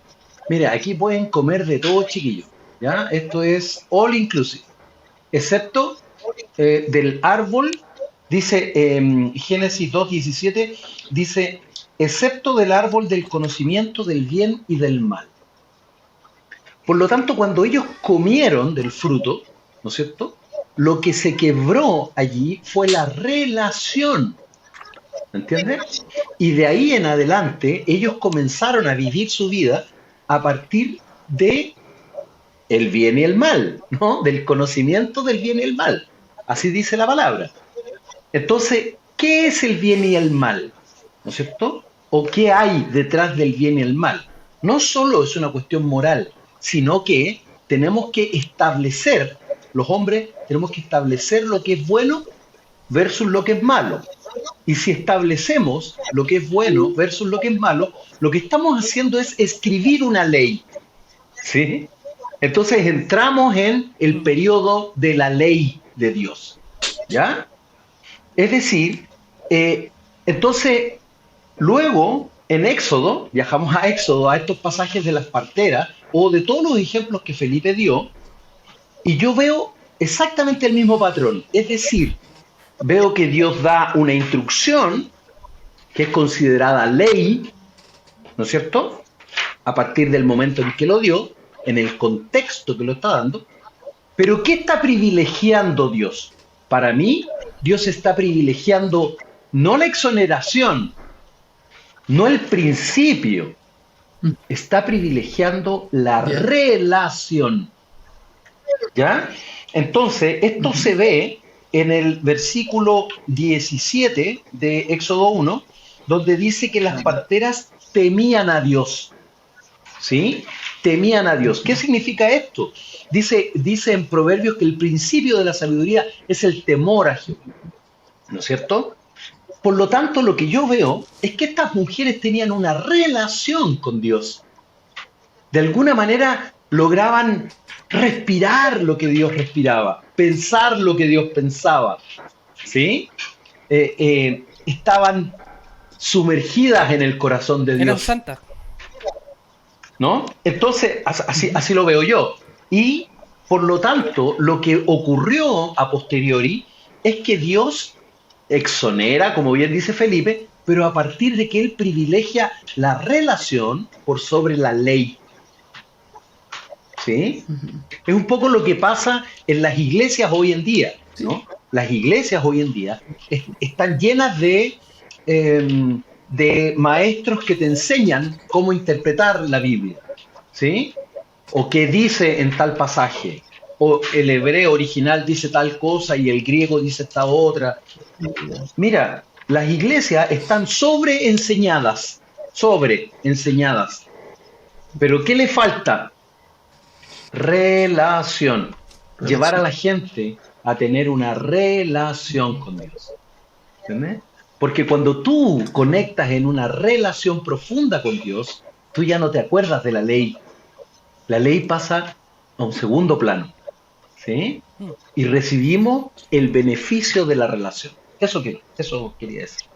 mira, aquí pueden comer de todo, chiquillos, ¿ya? Esto es all inclusive, excepto del árbol, dice Génesis 2:17, dice, excepto del árbol del conocimiento del bien y del mal. Por lo tanto, cuando ellos comieron del fruto, ¿no es cierto?, lo que se quebró allí fue la relación, ¿entiendes? Y de ahí en adelante, ellos comenzaron a vivir su vida a partir de el bien y el mal, ¿no? Del conocimiento del bien y el mal. Así dice la palabra. Entonces, ¿qué es el bien y el mal? ¿No es cierto? ¿O qué hay detrás del bien y el mal? No solo es una cuestión moral, sino que tenemos que establecer, los hombres tenemos que establecer lo que es bueno versus lo que es malo. Y si establecemos lo que es bueno versus lo que es malo, lo que estamos haciendo es escribir una ley, ¿sí? Entonces entramos en el periodo de la ley de Dios, ¿ya? Es decir, entonces, luego en Éxodo, viajamos a Éxodo, a estos pasajes de las parteras, o de todos los ejemplos que Felipe dio, y yo veo exactamente el mismo patrón. Es decir, veo que Dios da una instrucción que es considerada ley, ¿no es cierto? A partir del momento en que lo dio, en el contexto que lo está dando. Pero ¿qué está privilegiando Dios? Para mí, Dios está privilegiando no la exoneración, no el principio, está privilegiando la Ya. relación. ¿Ya? Entonces, esto se ve en el versículo 17 de Éxodo 1, donde dice que las parteras temían a Dios. ¿Sí? Temían a Dios. ¿Qué significa esto? Dice en Proverbios que el principio de la sabiduría es el temor a Jehová. ¿No es cierto? Por lo tanto, lo que yo veo es que estas mujeres tenían una relación con Dios. De alguna manera lograban respirar lo que Dios respiraba, pensar lo que Dios pensaba. ¿Sí? Estaban sumergidas en el corazón de Eran Dios. santas. ¿No? Entonces, así lo veo yo. Y, por lo tanto, lo que ocurrió a posteriori es que Dios exonera, como bien dice Felipe, pero a partir de que Él privilegia la relación por sobre la ley. ¿Sí? Es un poco lo que pasa en las iglesias hoy en día, ¿no? Las iglesias hoy en día están llenas de maestros que te enseñan cómo interpretar la Biblia, ¿sí? O qué dice en tal pasaje, o el hebreo original dice tal cosa y el griego dice esta otra. Mira, las iglesias están sobreenseñadas, pero ¿qué le falta? Relación. Llevar a la gente a tener una relación con Dios. ¿Entiendes? Porque cuando tú conectas en una relación profunda con Dios, tú ya no te acuerdas de la ley. La ley pasa a un segundo plano. ¿Sí? Y recibimos el beneficio de la relación. Eso quería decir.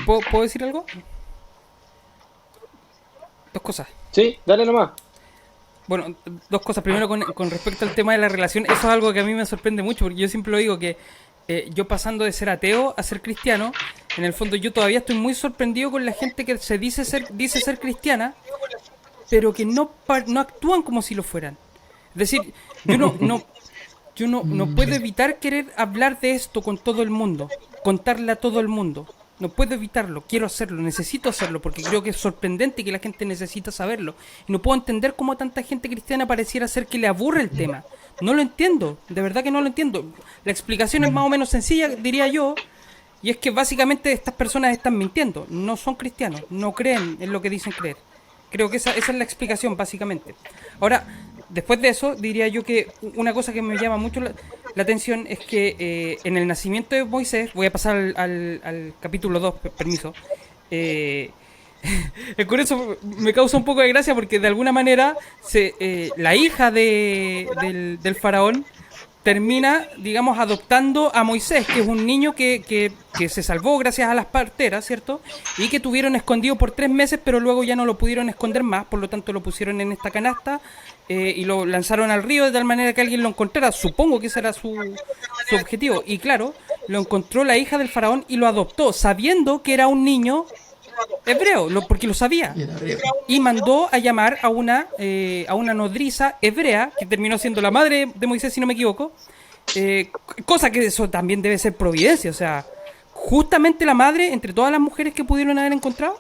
¿Puedo decir algo? Dos cosas. Sí, dale nomás. Bueno, dos cosas. Primero, con respecto al tema de la relación, eso es algo que a mí me sorprende mucho, porque yo siempre lo digo que yo pasando de ser ateo a ser cristiano, en el fondo yo todavía estoy muy sorprendido con la gente que se dice ser cristiana, pero que no actúan como si lo fueran. Es decir, yo no puedo evitar querer hablar de esto con todo el mundo, contarle a todo el mundo. No puedo evitarlo, quiero hacerlo, necesito hacerlo, porque creo que es sorprendente y que la gente necesita saberlo. Y no puedo entender cómo tanta gente cristiana pareciera ser que le aburre el tema. No lo entiendo, de verdad que no lo entiendo. La explicación es más o menos sencilla, diría yo, y es que básicamente estas personas están mintiendo. No son cristianos, no creen en lo que dicen creer. Creo que esa es la explicación, básicamente. Ahora, después de eso, diría yo que una cosa que me llama mucho la atención es que en el nacimiento de Moisés, voy a pasar al capítulo 2, permiso, con eso me causa un poco de gracia porque de alguna manera la hija del faraón termina, digamos, adoptando a Moisés, que es un niño que se salvó gracias a las parteras, ¿cierto? Y que tuvieron escondido por 3 meses, pero luego ya no lo pudieron esconder más, por lo tanto lo pusieron en esta canasta y lo lanzaron al río de tal manera que alguien lo encontrara. Supongo que ese era su objetivo. Y claro, lo encontró la hija del faraón y lo adoptó, sabiendo que era un niño hebreo, porque lo sabía. Y mandó a llamar a una nodriza hebrea, que terminó siendo la madre de Moisés, si no me equivoco. Cosa que eso también debe ser providencia. O sea, justamente la madre, entre todas las mujeres que pudieron haber encontrado,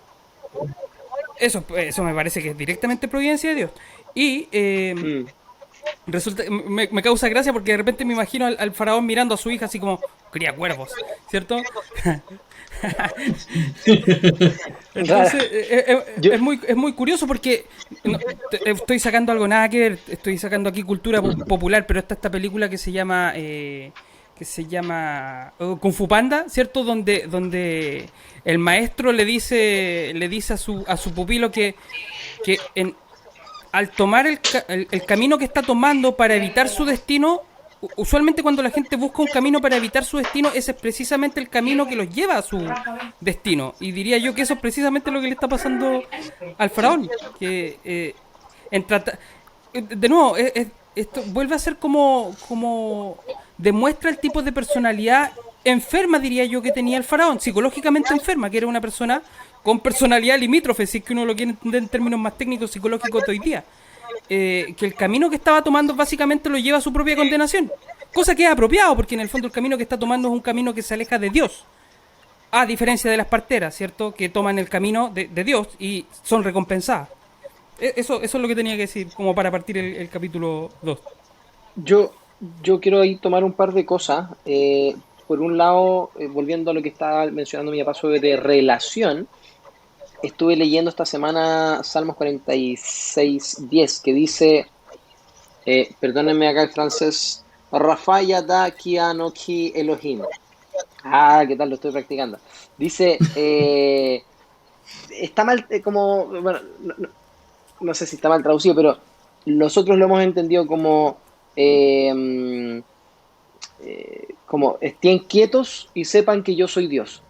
eso me parece que es directamente providencia de Dios. Y resulta, me causa gracia porque de repente me imagino al faraón mirando a su hija así como, cría cuervos, ¿cierto? Entonces es muy curioso porque estoy sacando algo nada que ver, estoy sacando aquí cultura popular, pero está esta película que se llama Kung Fu Panda, ¿cierto? Donde el maestro le dice a su pupilo que al tomar el camino que está tomando para evitar su destino, usualmente cuando la gente busca un camino para evitar su destino, ese es precisamente el camino que los lleva a su destino. Y diría yo que eso es precisamente lo que le está pasando al faraón. Que de nuevo, esto vuelve a ser como demuestra el tipo de personalidad enferma, diría yo, que tenía el faraón, psicológicamente enferma, que era una persona con personalidad limítrofe, si es que uno lo quiere entender en términos más técnicos psicológicos de hoy día. Que el camino que estaba tomando básicamente lo lleva a su propia condenación. Cosa que es apropiado, porque en el fondo el camino que está tomando es un camino que se aleja de Dios. A diferencia de las parteras, ¿cierto? Que toman el camino de Dios y son recompensadas. Eso es lo que tenía que decir, como para partir el capítulo 2. Yo quiero ahí tomar un par de cosas. Por un lado, volviendo a lo que estaba mencionando mi papá sobre relación, estuve leyendo esta semana Salmos 46:10, que dice, perdónenme acá el francés, Rafa yada ki anoki Elohim. ¿Qué tal? Lo estoy practicando. Dice, está mal, como, bueno, no sé si está mal traducido, pero nosotros lo hemos entendido como estén quietos y sepan que yo soy Dios.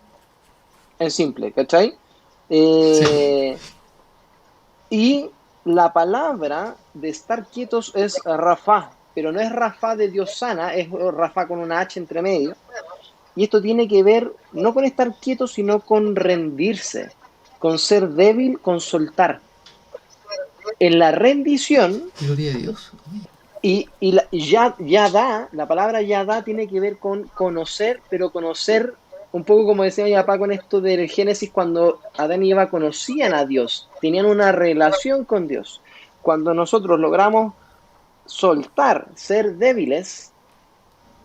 En simple, ¿cachai? Sí. Y la palabra de estar quietos es Rafa, pero no es Rafa de Dios sana, es Rafa con una H entre medio. Y esto tiene que ver no con estar quieto, sino con rendirse, con ser débil, con soltar. En la rendición, Gloria a Dios. la palabra yada tiene que ver con conocer, pero conocer un poco como decía mi papá con esto del Génesis, cuando Adán y Eva conocían a Dios, tenían una relación con Dios. Cuando nosotros logramos soltar, ser débiles,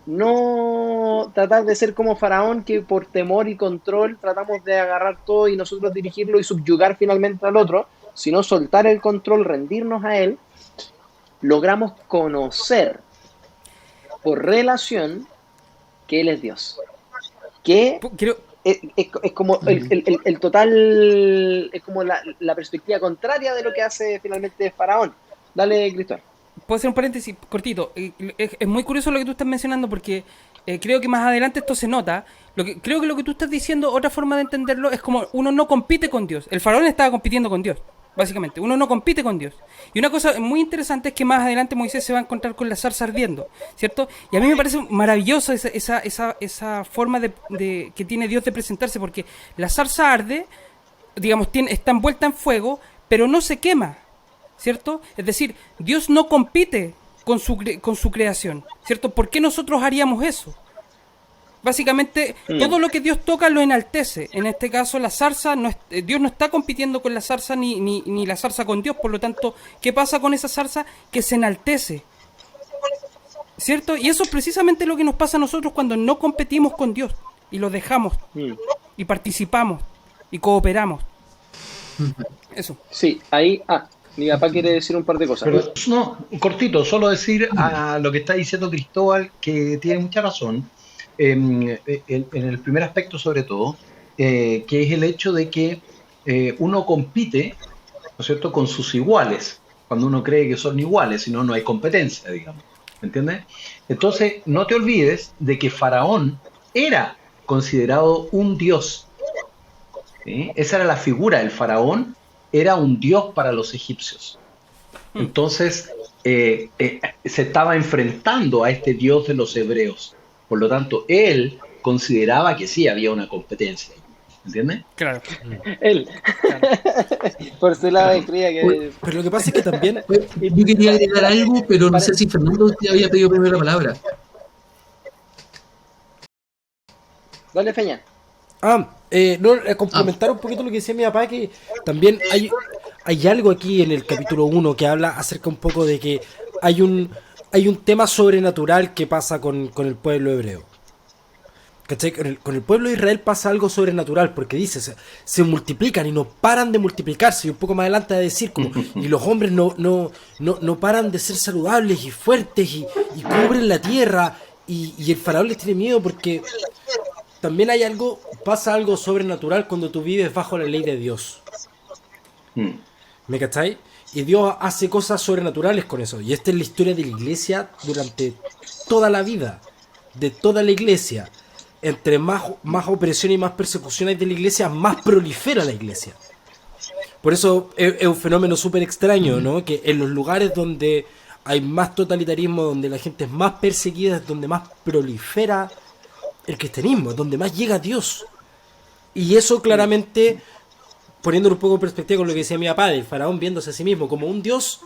no tratar de ser como Faraón, que por temor y control tratamos de agarrar todo y nosotros dirigirlo y subyugar finalmente al otro, sino soltar el control, rendirnos a él, logramos conocer por relación que él es Dios. Que Quiero, es como el total, es como la perspectiva contraria de lo que hace finalmente Faraón. Dale, Cristóbal. puedo hacer un paréntesis cortito. Es muy curioso lo que tú estás mencionando porque creo que más adelante esto se nota. Creo que lo que tú estás diciendo, otra forma de entenderlo, es como uno no compite con Dios. El faraón estaba compitiendo con Dios, básicamente. Uno no compite con Dios. Y una cosa muy interesante es que más adelante Moisés se va a encontrar con la zarza ardiendo, ¿cierto? Y a mí me parece maravilloso esa forma que tiene Dios de presentarse, porque la zarza arde, digamos, está envuelta en fuego, pero no se quema, ¿cierto? Es decir, Dios no compite con su creación, ¿cierto? ¿Por qué nosotros haríamos eso? Básicamente, todo lo que Dios toca lo enaltece. En este caso, la zarza, Dios no está compitiendo con la zarza ni la zarza con Dios. Por lo tanto, ¿qué pasa con esa zarza? Que se enaltece, ¿cierto? Y eso es precisamente lo que nos pasa a nosotros cuando no competimos con Dios y lo dejamos y participamos y cooperamos. Eso. Sí, ahí, mi papá quiere decir un par de cosas. Pero no, cortito, solo decir a lo que está diciendo Cristóbal, que tiene mucha razón, en el primer aspecto sobre todo, que es el hecho de que uno compite, ¿no es cierto?, con sus iguales, cuando uno cree que son iguales, si no, no hay competencia, digamos, ¿me entiendes? Entonces, no te olvides de que Faraón era considerado un dios, ¿sí? Esa era la figura, el faraón era un dios para los egipcios. Entonces, se estaba enfrentando a este dios de los hebreos. Por lo tanto, él consideraba que sí había una competencia. ¿Entiendes? Claro. Él. Claro. Por su lado creía que... Pero lo que pasa es que también... Yo quería agregar algo, pero no sé si Fernando te había pedido primero la palabra. Dale, Feña. Complementar un poquito lo que decía mi papá, que también hay algo aquí en el capítulo 1 que habla acerca un poco de que hay un tema sobrenatural que pasa con el pueblo hebreo. ¿Cachai? Con el pueblo de Israel pasa algo sobrenatural, porque dice, se multiplican y no paran de multiplicarse, y un poco más adelante va a decir como, y los hombres no paran de ser saludables y fuertes y cubren la tierra, y el faraón les tiene miedo porque también pasa algo sobrenatural cuando tú vives bajo la ley de Dios. ¿Me cachai? Y Dios hace cosas sobrenaturales con eso. Y esta es la historia de la iglesia durante toda la vida. De toda la iglesia. Entre más opresión y más persecución hay de la iglesia, más prolifera la iglesia. Por eso es un fenómeno súper extraño, ¿no? Que en los lugares donde hay más totalitarismo, donde la gente es más perseguida, es donde más prolifera el cristianismo, es donde más llega Dios. Y eso claramente, poniéndolo un poco en perspectiva con lo que decía mi papá, el faraón viéndose a sí mismo como un dios,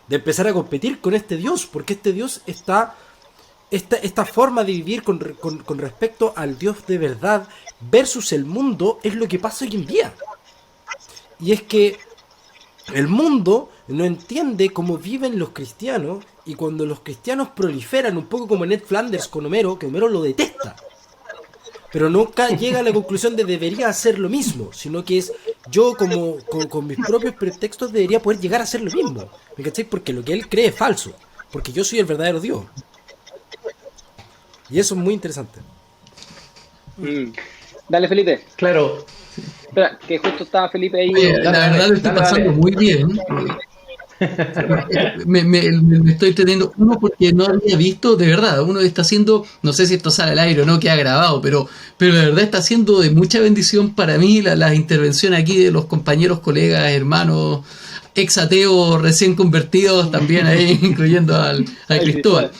de empezar a competir con este dios, porque este dios está, esta forma de vivir con respecto al Dios de verdad versus el mundo, es lo que pasa hoy en día. Y es que el mundo no entiende cómo viven los cristianos, y cuando los cristianos proliferan, un poco como Ned Flanders con Homero, que Homero lo detesta, pero nunca llega a la conclusión de debería hacer lo mismo, sino que es yo como con mis propios pretextos debería poder llegar a hacer lo mismo. ¿Me cachai? Porque lo que él cree es falso, porque yo soy el verdadero Dios. Y eso es muy interesante. Dale, Felipe. Claro, Espera, que justo estaba Felipe ahí. Oye, la dale, verdad lo estoy dale, pasando dale. muy bien. Me estoy entendiendo, uno porque no había visto, de verdad, uno está haciendo, no sé si esto sale al aire o no, queda grabado, pero de verdad está siendo de mucha bendición para mí las intervenciones aquí de los compañeros, colegas, hermanos, ex ateos, recién convertidos, también ahí, incluyendo al Cristóbal.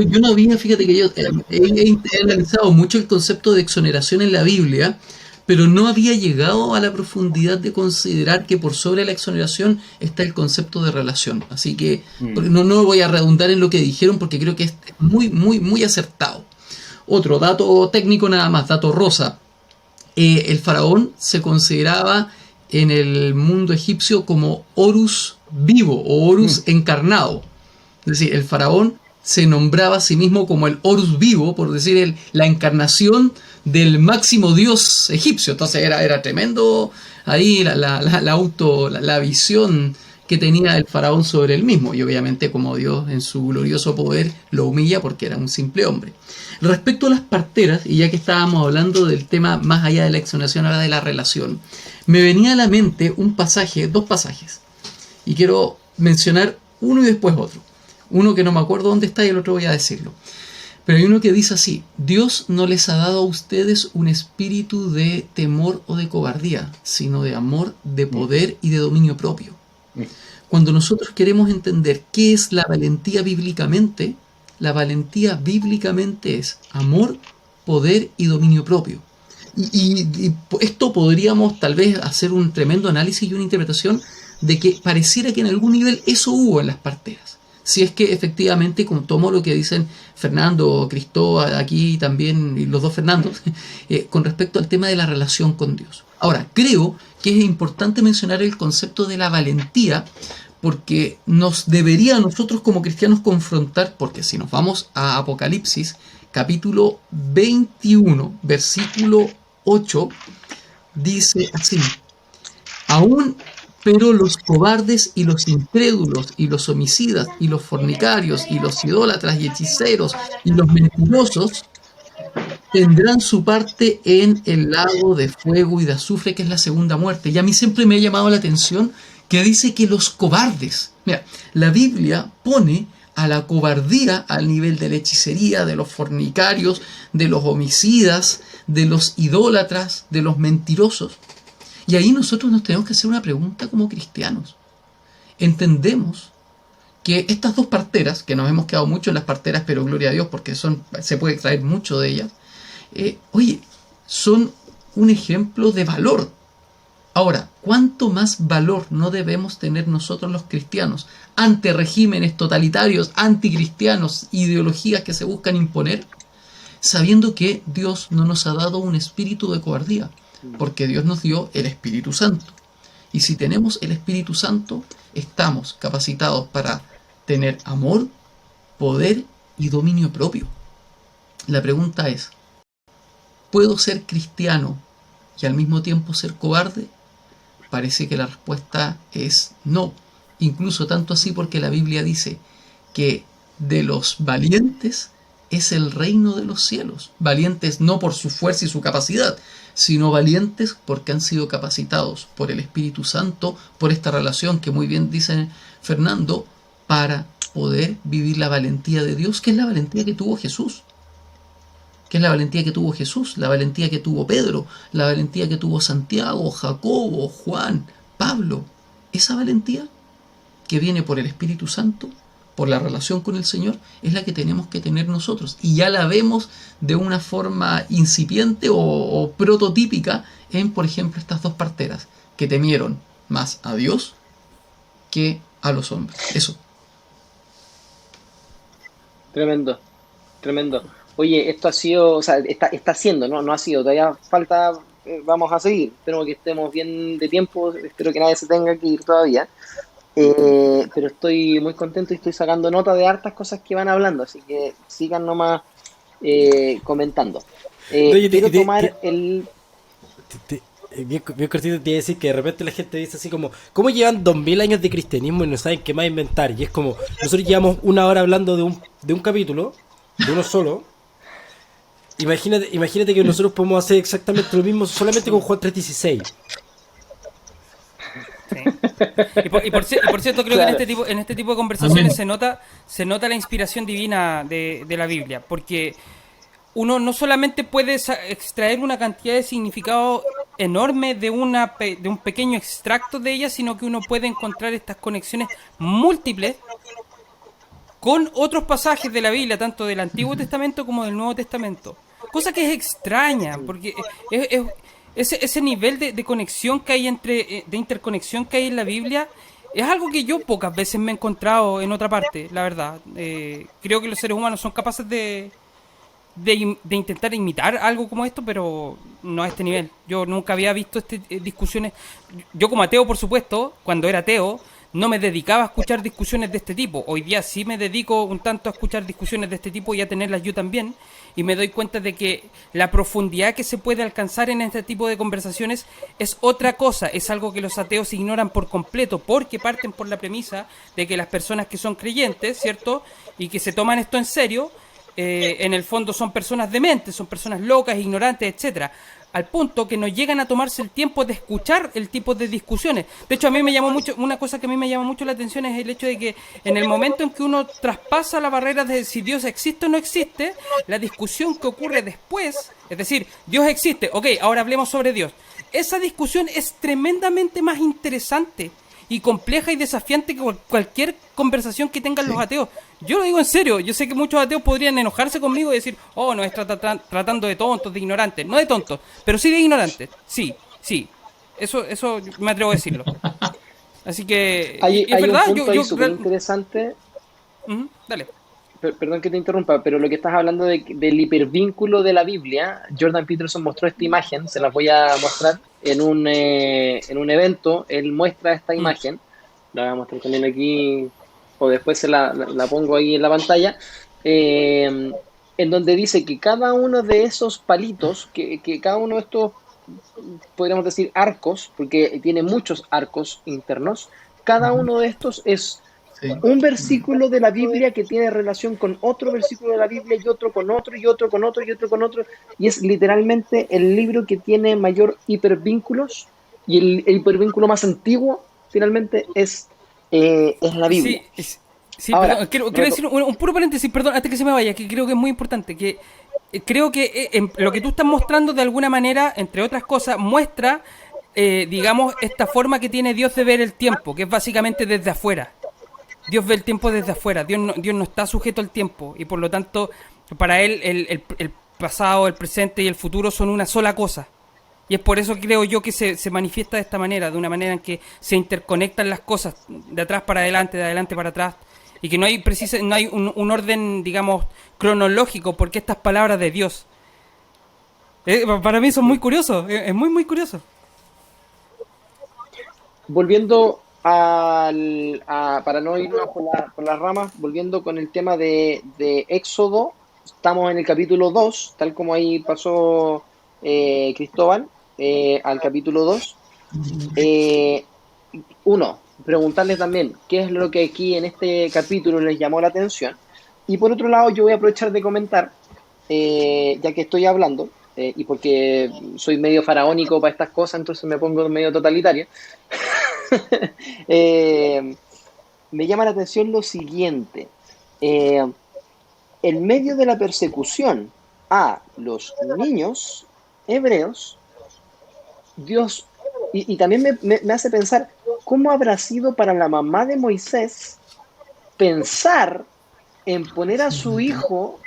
Yo no había, fíjate que yo he analizado mucho el concepto de exoneración en la Biblia, pero no había llegado a la profundidad de considerar que por sobre la exoneración está el concepto de relación. Así que no voy a redundar en lo que dijeron porque creo que es muy acertado. Otro dato técnico nada más, dato rosa. El faraón se consideraba en el mundo egipcio como Horus vivo o Horus encarnado. Es decir, el faraón se nombraba a sí mismo como el Horus vivo, por decir la encarnación del máximo dios egipcio. Entonces era tremendo ahí la visión que tenía el faraón sobre él mismo. Y obviamente como Dios en su glorioso poder lo humilla porque era un simple hombre. Respecto a las parteras, y ya que estábamos hablando del tema más allá de la exoneración, ahora de la relación, me venía a la mente dos pasajes. Y quiero mencionar uno y después otro. Uno que no me acuerdo dónde está y el otro voy a decirlo. Pero hay uno que dice así: Dios no les ha dado a ustedes un espíritu de temor o de cobardía, sino de amor, de poder y de dominio propio. Cuando nosotros queremos entender qué es la valentía bíblicamente, la valentía bíblicamente es amor, poder y dominio propio. Y esto podríamos tal vez hacer un tremendo análisis y una interpretación de que pareciera que en algún nivel eso hubo en las parteras. Si es que efectivamente, como tomo lo que dicen Fernando, Cristóbal, aquí también, y los dos Fernandos, con respecto al tema de la relación con Dios. Ahora, creo que es importante mencionar el concepto de la valentía, porque nos debería a nosotros como cristianos confrontar, porque si nos vamos a Apocalipsis, capítulo 21, versículo 8, dice así: aún pero los cobardes y los incrédulos y los homicidas y los fornicarios y los idólatras y hechiceros y los mentirosos tendrán su parte en el lago de fuego y de azufre, que es la segunda muerte. Y a mí siempre me ha llamado la atención que dice que los cobardes. Mira, la Biblia pone a la cobardía al nivel de la hechicería, de los fornicarios, de los homicidas, de los idólatras, de los mentirosos. Y ahí nosotros nos tenemos que hacer una pregunta como cristianos. Entendemos que estas dos parteras, que nos hemos quedado mucho en las parteras, pero gloria a Dios porque se puede extraer mucho de ellas, son un ejemplo de valor. Ahora, ¿cuánto más valor no debemos tener nosotros los cristianos ante regímenes totalitarios, anticristianos, ideologías que se buscan imponer, sabiendo que Dios no nos ha dado un espíritu de cobardía? Porque Dios nos dio el Espíritu Santo. Y si tenemos el Espíritu Santo, estamos capacitados para tener amor, poder y dominio propio. La pregunta es: ¿puedo ser cristiano y al mismo tiempo ser cobarde? Parece que la respuesta es no. Incluso tanto así porque la Biblia dice que de los valientes es el reino de los cielos. Valientes no por su fuerza y su capacidad, sino valientes porque han sido capacitados por el Espíritu Santo, por esta relación que muy bien dice Fernando, para poder vivir la valentía de Dios, que es la valentía que tuvo Jesús. Que es la valentía que tuvo Jesús, la valentía que tuvo Pedro, la valentía que tuvo Santiago, Jacobo, Juan, Pablo. Esa valentía que viene por el Espíritu Santo, por la relación con el Señor, es la que tenemos que tener nosotros. Y ya la vemos de una forma incipiente o prototípica en, por ejemplo, estas dos parteras, que temieron más a Dios que a los hombres. Eso. Tremendo, tremendo. Oye, esto ha sido, o sea, está siendo, ¿no? No ha sido, todavía falta, vamos a seguir. Espero que estemos bien de tiempo, espero que nadie se tenga que ir todavía. Pero estoy muy contento y estoy sacando nota de hartas cosas que van hablando, así que sigan nomás comentando. Oye, Quiero tomar el... bien cortito te iba a decir que de repente la gente dice así como, ¿cómo llevan 2000 años de cristianismo y no saben qué más inventar? Y es como, nosotros llevamos una hora hablando de un capítulo, de uno solo. Imagínate que nosotros podemos hacer exactamente lo mismo solamente con Juan 3:16. Sí. Y por cierto, creo Claro. que en este tipo de conversaciones se nota la inspiración divina de la Biblia, porque uno no solamente puede extraer una cantidad de significado enorme de un pequeño extracto de ella, sino que uno puede encontrar estas conexiones múltiples con otros pasajes de la Biblia, tanto del Antiguo Testamento como del Nuevo Testamento. Cosa que es extraña, porque ese nivel de conexión que hay de interconexión que hay en la Biblia, es algo que yo pocas veces me he encontrado en otra parte, la verdad. Creo que los seres humanos son capaces de intentar imitar algo como esto, pero no a este nivel. Yo nunca había visto discusiones. Yo como ateo, por supuesto, cuando era ateo, no me dedicaba a escuchar discusiones de este tipo. Hoy día sí me dedico un tanto a escuchar discusiones de este tipo y a tenerlas yo también. Y me doy cuenta de que la profundidad que se puede alcanzar en este tipo de conversaciones es otra cosa. Es algo que los ateos ignoran por completo, porque parten por la premisa de que las personas que son creyentes, ¿cierto? Y que se toman esto en serio, en el fondo son personas dementes, son personas locas, ignorantes, etcétera, al punto que no llegan a tomarse el tiempo de escuchar el tipo de discusiones. De hecho, a mí me llamó mucho, una cosa que a mí me llama mucho la atención es el hecho de que en el momento en que uno traspasa la barrera de si Dios existe o no existe, la discusión que ocurre después, es decir, Dios existe, ok, ahora hablemos sobre Dios. Esa discusión es tremendamente más interesante y compleja y desafiante que cualquier conversación que tengan los ateos. Yo lo digo en serio, yo sé que muchos ateos podrían enojarse conmigo y decir, oh, nos está tratando de tontos, de ignorantes. No de tontos, pero sí de ignorantes. Sí. Eso me atrevo a decirlo. Así que, es Hay un verdad, punto ahí súper interesante. Dale. Perdón que te interrumpa, pero lo que estás hablando del hipervínculo de la Biblia, Jordan Peterson mostró esta imagen, se la voy a mostrar en un evento, él muestra esta imagen, la voy a mostrar también aquí, o después la pongo ahí en la pantalla, en donde dice que cada uno de esos palitos, que cada uno de estos, podríamos decir arcos, porque tiene muchos arcos internos, cada uno de estos es un versículo de la Biblia que tiene relación con otro versículo de la Biblia y otro con otro y otro con otro y otro con otro, y es literalmente el libro que tiene mayor hipervínculos, y el hipervínculo más antiguo finalmente es la Biblia. Sí, Ahora, perdón, quiero decir un puro paréntesis, perdón, antes que se me vaya, que creo que es muy importante, que creo que lo que tú estás mostrando de alguna manera, entre otras cosas, muestra, digamos, esta forma que tiene Dios de ver el tiempo, que es básicamente desde afuera. Dios ve el tiempo desde afuera, Dios no está sujeto al tiempo, y por lo tanto, para él el pasado, el presente y el futuro son una sola cosa. Y es por eso que creo yo que se manifiesta de esta manera, de una manera en que se interconectan las cosas de atrás para adelante, de adelante para atrás, y que no hay un orden, digamos, cronológico, porque estas palabras de Dios, para mí son muy curiosos, es muy, muy curioso. Volviendo para no irnos por las ramas, volviendo con el tema de Éxodo, estamos en el capítulo 2, tal como ahí pasó Cristóbal, al capítulo 2. Uno, preguntarles también qué es lo que aquí en este capítulo les llamó la atención. Y por otro lado, yo voy a aprovechar de comentar, ya que estoy hablando, y porque soy medio faraónico para estas cosas, entonces me pongo medio totalitario. Me llama la atención lo siguiente. En medio de la persecución a los niños hebreos, Dios, y también me hace pensar cómo habrá sido para la mamá de Moisés pensar en poner a su hijo?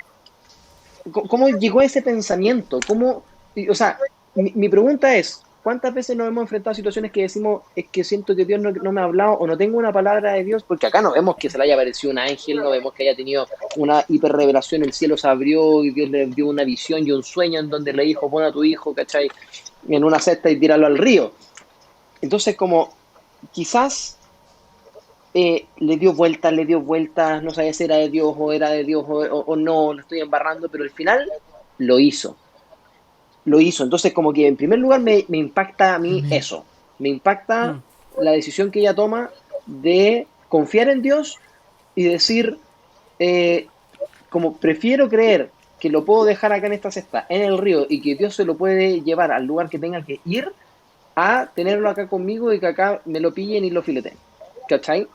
¿Cómo llegó a ese pensamiento? O sea, mi pregunta es, ¿cuántas veces nos hemos enfrentado a situaciones que decimos, es que siento que Dios no me ha hablado o no tengo una palabra de Dios? Porque acá no vemos que se le haya aparecido un ángel, no vemos que haya tenido una hiperrevelación, el cielo se abrió y Dios le dio una visión y un sueño en donde le dijo, pon a tu hijo, ¿cachai?, en una cesta y tíralo al río. Entonces, como quizás le dio vueltas, no sabía si era de Dios o era de Dios o no, lo estoy embarrando, pero al final lo hizo. Entonces, como que en primer lugar me impacta a mí Amén. eso. Me impacta Mm. la decisión que ella toma de confiar en Dios y decir, como prefiero creer que lo puedo dejar acá en esta cesta, en el río, y que Dios se lo puede llevar al lugar que tenga que ir, a tenerlo acá conmigo y que acá me lo pillen y lo fileten. ¿Cachai?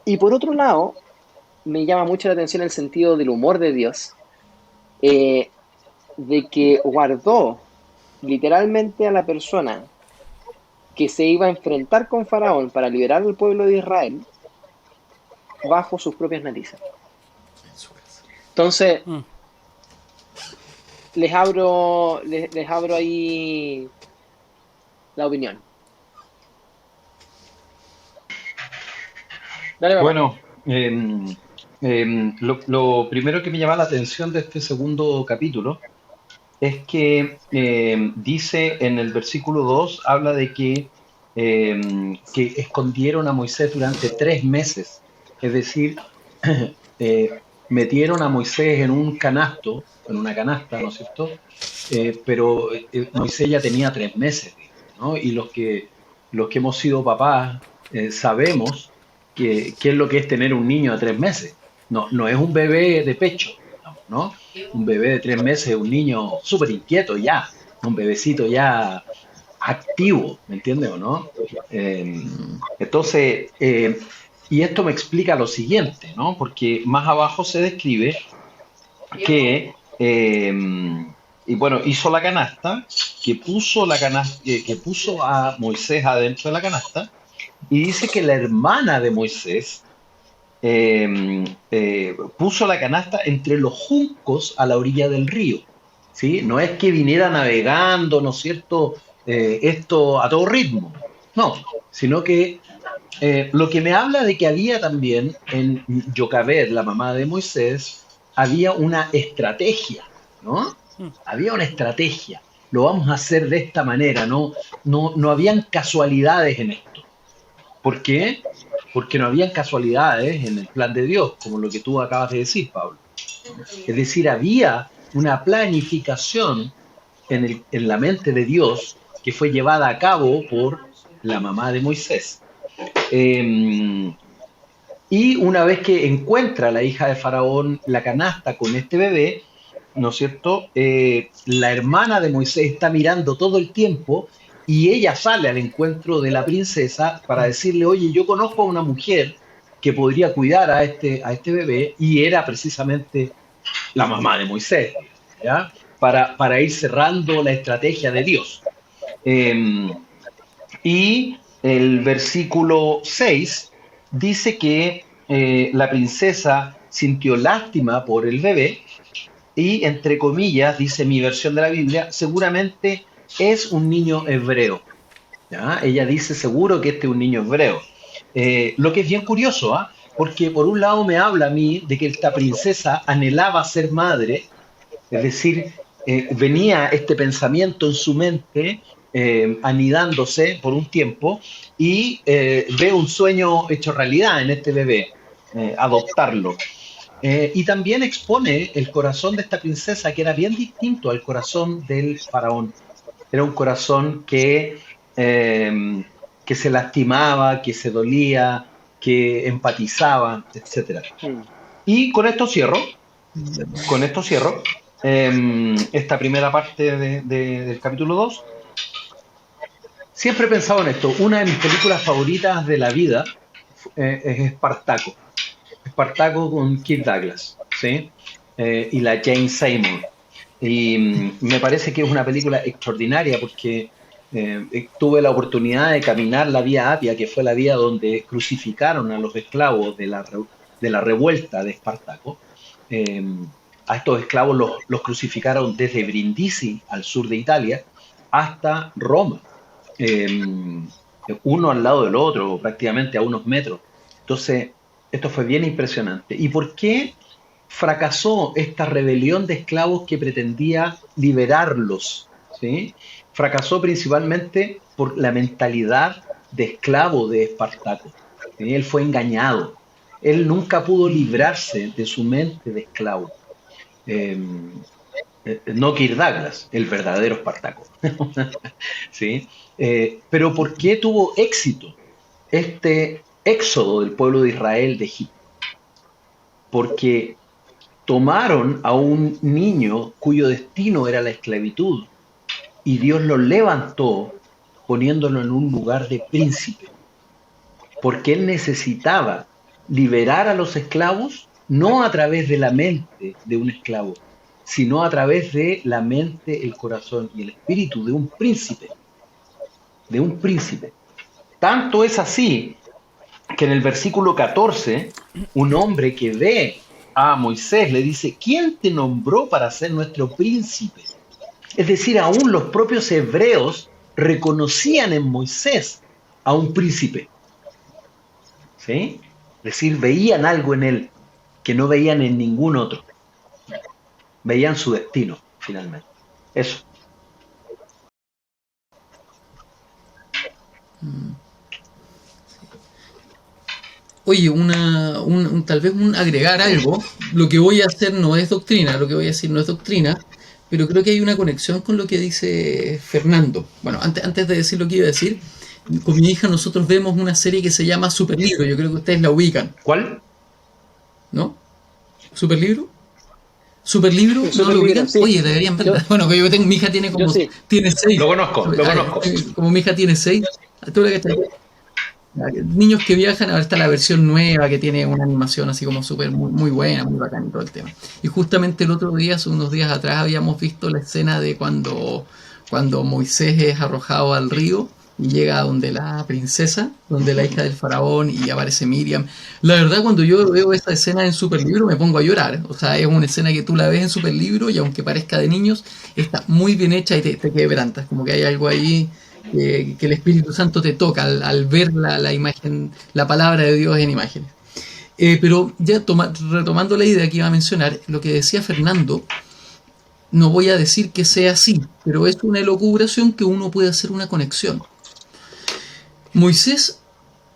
Y por otro lado, me llama mucho la atención el sentido del humor de Dios, eh, de que guardó literalmente a la persona que se iba a enfrentar con Faraón para liberar al pueblo de Israel bajo sus propias narices. Entonces, Mm. les abro ahí la opinión. Dale, papá. Bueno, lo primero que me llama la atención de este segundo capítulo es que dice en el versículo 2, habla de que escondieron a Moisés durante 3 meses. Es decir, metieron a Moisés en un canasto, en una canasta, ¿no es cierto? Pero Moisés ya tenía 3 meses, ¿no? Y los que hemos sido papás sabemos qué es lo que es tener un niño a 3 meses. No es un bebé de pecho, ¿no? Un bebé de 3 meses es un niño súper inquieto ya, un bebecito ya activo, ¿me entiendes o no? Eh, entonces, y esto me explica lo siguiente, ¿no? Porque más abajo se describe que, y bueno, hizo la canasta, que puso a Moisés adentro de la canasta, y dice que la hermana de Moisés puso la canasta entre los juncos a la orilla del río, ¿sí? No es que viniera navegando, ¿no es cierto? Esto a todo ritmo, no, sino que lo que me habla de que había también en Jocabed, la mamá de Moisés, había una estrategia, ¿no? Mm. Había una estrategia. Lo vamos a hacer de esta manera, no habían casualidades en esto. ¿Por qué? Porque no habían casualidades en el plan de Dios, como lo que tú acabas de decir, Pablo. Es decir, había una planificación en la mente de Dios que fue llevada a cabo por la mamá de Moisés. Y una vez que encuentra la hija de Faraón la canasta con este bebé, ¿no es cierto? La hermana de Moisés está mirando todo el tiempo y ella sale al encuentro de la princesa para decirle, oye, yo conozco a una mujer que podría cuidar a este bebé, y era precisamente la mamá de Moisés, ¿ya? Para ir cerrando la estrategia de Dios. Eh, y el versículo 6 dice que la princesa sintió lástima por el bebé y, entre comillas, dice mi versión de la Biblia, seguramente es un niño hebreo. ¿Ya? Ella dice seguro que este es un niño hebreo. Lo que es bien curioso, ¿ah? Porque por un lado me habla a mí de que esta princesa anhelaba ser madre, es decir, venía este pensamiento en su mente, anidándose por un tiempo, y ve un sueño hecho realidad en este bebé, adoptarlo. Y también expone el corazón de esta princesa, que era bien distinto al corazón del faraón. Era un corazón que se lastimaba, que se dolía, que empatizaba, etcétera. Mm. Y con esto cierro esta primera parte del capítulo 2. Siempre he pensado en esto. Una de mis películas favoritas de la vida es Espartaco. Espartaco con Kirk Douglas, ¿sí? Y la Jane Seymour. Y me parece que es una película extraordinaria porque tuve la oportunidad de caminar la Vía Apia, que fue la vía donde crucificaron a los esclavos de la revuelta de Espartaco, eh, a estos esclavos los crucificaron desde Brindisi, al sur de Italia, hasta Roma, eh, uno al lado del otro, prácticamente a unos metros. Entonces, esto fue bien impresionante. ¿Y por qué fracasó esta rebelión de esclavos que pretendía liberarlos? ¿Sí? Fracasó principalmente por la mentalidad de esclavo de Espartaco. ¿Sí? Él fue engañado. Él nunca pudo librarse de su mente de esclavo. Eh, no Kirk Douglas, el verdadero Espartaco. ¿Sí? Pero ¿por qué tuvo éxito este éxodo del pueblo de Israel de Egipto? Porque tomaron a un niño cuyo destino era la esclavitud y Dios lo levantó poniéndolo en un lugar de príncipe. Porque él necesitaba liberar a los esclavos no a través de la mente de un esclavo, sino a través de la mente, el corazón y el espíritu de un príncipe. De un príncipe. Tanto es así que en el versículo 14, un hombre que ve a Moisés le dice: ¿quién te nombró para ser nuestro príncipe? Es decir, aún los propios hebreos reconocían en Moisés a un príncipe. ¿Sí? Es decir, veían algo en él que no veían en ningún otro. Veían su destino, finalmente. Eso. Oye, tal vez un agregar algo. Lo que voy a hacer no es doctrina, lo que voy a decir no es doctrina, pero creo que hay una conexión con lo que dice Fernando. Bueno, antes de decir lo que iba a decir, con mi hija nosotros vemos una serie que se llama Superlibro. Yo creo que ustedes la ubican, ¿Cuál? ¿no? ¿Superlibro? ¿Superlibro? ¿No lo ubican? Sí. Oye, deberían verla. Bueno, que yo tengo, mi hija tiene como Sí. tiene 6. Lo conozco. Como mi hija tiene 6, ¿tú la cachai? Niños que viajan, ahora está la versión nueva que tiene una animación así como súper muy buena, muy bacán y todo el tema. Y justamente el otro día, hace unos días atrás, habíamos visto la escena de cuando Moisés es arrojado al río y llega donde la princesa, donde la hija del faraón, y aparece Miriam. La verdad, cuando yo veo esta escena en Superlibro me pongo a llorar. O sea, es una escena que tú la ves en Superlibro y aunque parezca de niños, está muy bien hecha y te quebrantas. Como que hay algo ahí que el Espíritu Santo te toca al ver la imagen, la palabra de Dios en imágenes. Pero ya retomando la idea que iba a mencionar, lo que decía Fernando, no voy a decir que sea así, pero es una elucubración que uno puede hacer una conexión. Moisés,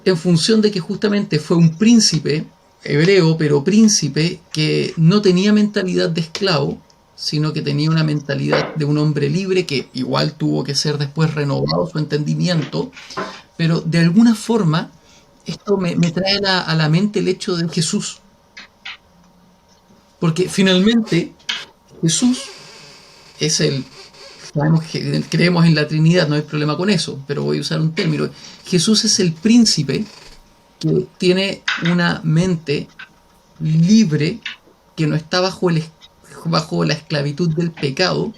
en función de que justamente fue un príncipe hebreo, pero príncipe que no tenía mentalidad de esclavo, sino que tenía una mentalidad de un hombre libre que igual tuvo que ser después renovado su entendimiento, pero de alguna forma esto me trae a la mente el hecho de Jesús. Porque finalmente Jesús es creemos en la Trinidad, no hay problema con eso, pero voy a usar un término. Jesús es el príncipe que tiene una mente libre, que no está bajo la esclavitud del pecado,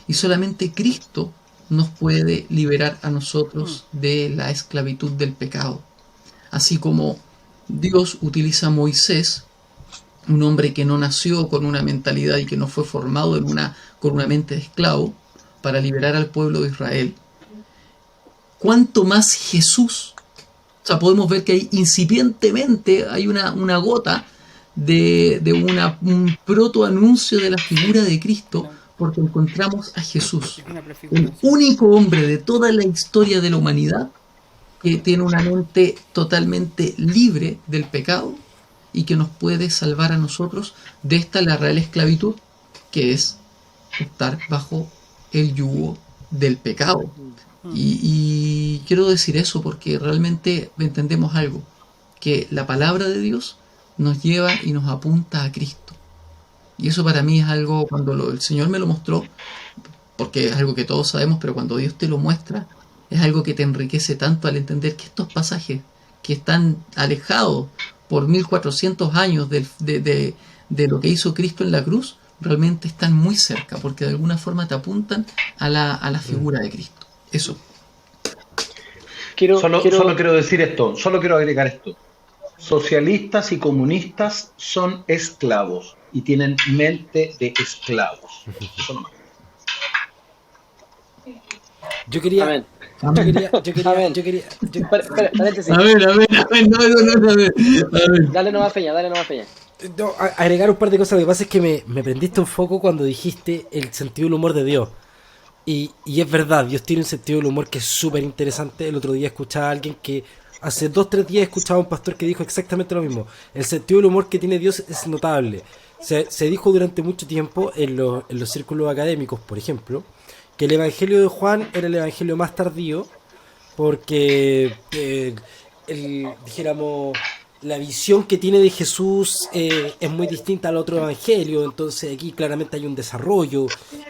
y solamente Cristo nos puede liberar a nosotros de la esclavitud del pecado. Así como Dios utiliza a Moisés, un hombre que no nació con una mentalidad y que no fue formado con una mente de esclavo, para liberar al pueblo de Israel. ¿Cuánto más Jesús? O sea, podemos ver que incipientemente hay una gota de un protoanuncio de la figura de Cristo, porque encontramos a Jesús, el único hombre de toda la historia de la humanidad que tiene una mente totalmente libre del pecado y que nos puede salvar a nosotros de la real esclavitud, que es estar bajo el yugo del pecado. Y quiero decir eso porque realmente entendemos algo, que la palabra de Dios nos lleva y nos apunta a Cristo. Y eso para mí es algo, cuando el Señor me lo mostró, porque es algo que todos sabemos, pero cuando Dios te lo muestra, es algo que te enriquece tanto al entender que estos pasajes que están alejados por 1400 años de lo que hizo Cristo en la cruz, realmente están muy cerca, porque de alguna forma te apuntan a la figura de Cristo. Eso. Solo quiero decir esto, solo quiero agregar esto. Socialistas y comunistas son esclavos y tienen mente de esclavos. Eso nomás. Yo quería, Amén. yo quería, yo quería, Amén. yo quería, yo- Paréntesis. A ver, no, a ver. Dale nomás Peña, dale nomás Peña. no, agregar un par de cosas. Lo que pasa es que me prendiste un foco cuando dijiste el sentido del humor de Dios. Y es verdad, Dios tiene un sentido del humor que es súper interesante. El otro día escuchaba a alguien que hace 2 o 3 días escuchaba a un pastor que dijo exactamente lo mismo. El sentido del humor que tiene Dios es notable. Se dijo durante mucho tiempo en los círculos académicos, por ejemplo, que el Evangelio de Juan era el Evangelio más tardío porque, dijéramos, la visión que tiene de Jesús es muy distinta al otro evangelio, entonces aquí claramente hay un desarrollo,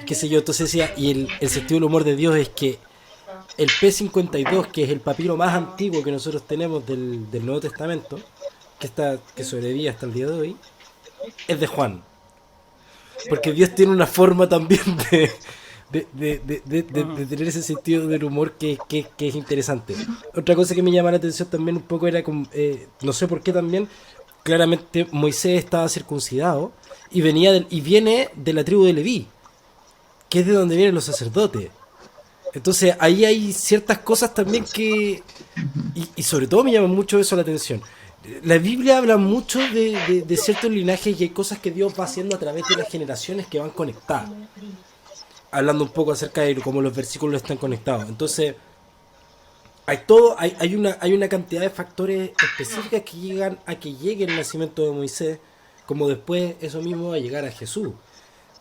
qué sé yo, entonces decía, y el sentido del humor de Dios es que el P52, que es el papiro más antiguo que nosotros tenemos del Nuevo Testamento, que sobrevive hasta el día de hoy, es de Juan. Porque Dios tiene una forma también de tener ese sentido del humor que es interesante. Otra cosa que me llama la atención también un poco era, no sé por qué también, claramente Moisés estaba circuncidado y viene de la tribu de Leví, que es de donde vienen los sacerdotes. Entonces ahí hay ciertas cosas también y sobre todo me llama mucho eso la atención. La Biblia habla mucho de ciertos linajes y hay cosas que Dios va haciendo a través de las generaciones que van conectadas. Hablando un poco acerca de cómo los versículos están conectados. Entonces, hay una cantidad de factores específicos que llegan a que llegue el nacimiento de Moisés, como después eso mismo va a llegar a Jesús.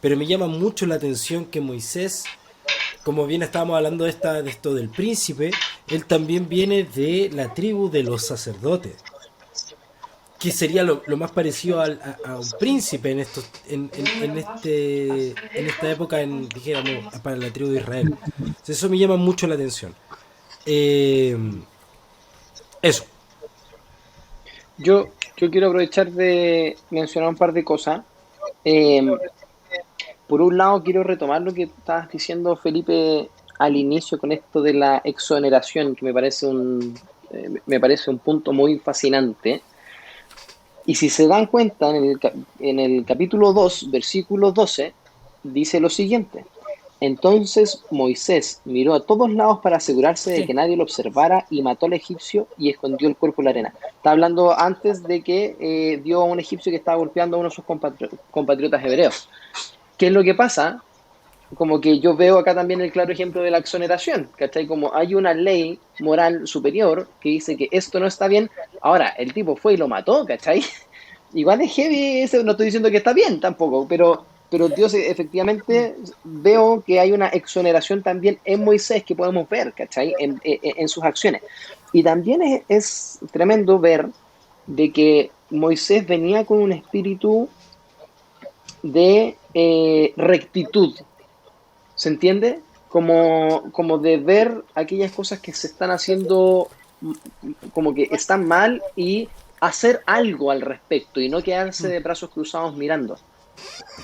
Pero me llama mucho la atención que Moisés, como bien estábamos hablando de esto del príncipe, él también viene de la tribu de los sacerdotes, que sería lo más parecido a un príncipe en esta época, dijéramos, para la tribu de Israel. Entonces, eso me llama mucho la atención. Eso. Yo quiero aprovechar de mencionar un par de cosas. Eh, por un lado, quiero retomar lo que estabas diciendo, Felipe, al inicio con esto de la exoneración, que me parece un punto muy fascinante. Y si se dan cuenta, en el capítulo 2, versículo 12, dice lo siguiente. Entonces Moisés miró a todos lados para asegurarse de Sí, que nadie lo observara y mató al egipcio y escondió el cuerpo en la arena. Está hablando antes de que dio a un egipcio que estaba golpeando a uno de sus compatriotas hebreos. ¿Qué es lo que pasa? Como que yo veo acá también el claro ejemplo de la exoneración, ¿cachai? Como hay una ley moral superior que dice que esto no está bien, ahora el tipo fue y lo mató, ¿cachai? Igual es heavy, no estoy diciendo que está bien tampoco, pero Dios efectivamente veo que hay una exoneración también en Moisés que podemos ver, ¿cachai? En sus acciones. Y también es tremendo ver de que Moisés venía con un espíritu de rectitud, ¿se entiende? Como de ver aquellas cosas que se están haciendo como que están mal y hacer algo al respecto y no quedarse de brazos cruzados mirando,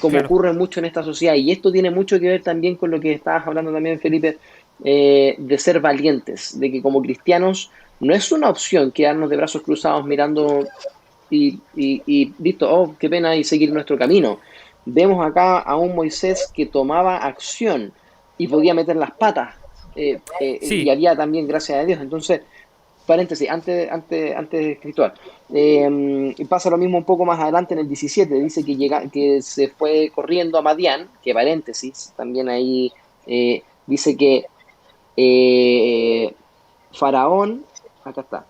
como claro. ocurre mucho en esta sociedad. Y esto tiene mucho que ver también con lo que estabas hablando también, Felipe, de ser valientes, de que como cristianos no es una opción quedarnos de brazos cruzados mirando y listo, oh, qué pena, y seguir nuestro camino. Vemos acá a un Moisés que tomaba acción y podía meter las patas, y Sí, había también gracias a Dios. Entonces, paréntesis, antes de escritor. Pasa lo mismo un poco más adelante en el 17, dice que se fue corriendo a Madián, que paréntesis, también ahí dice que eh, Faraón, acá está,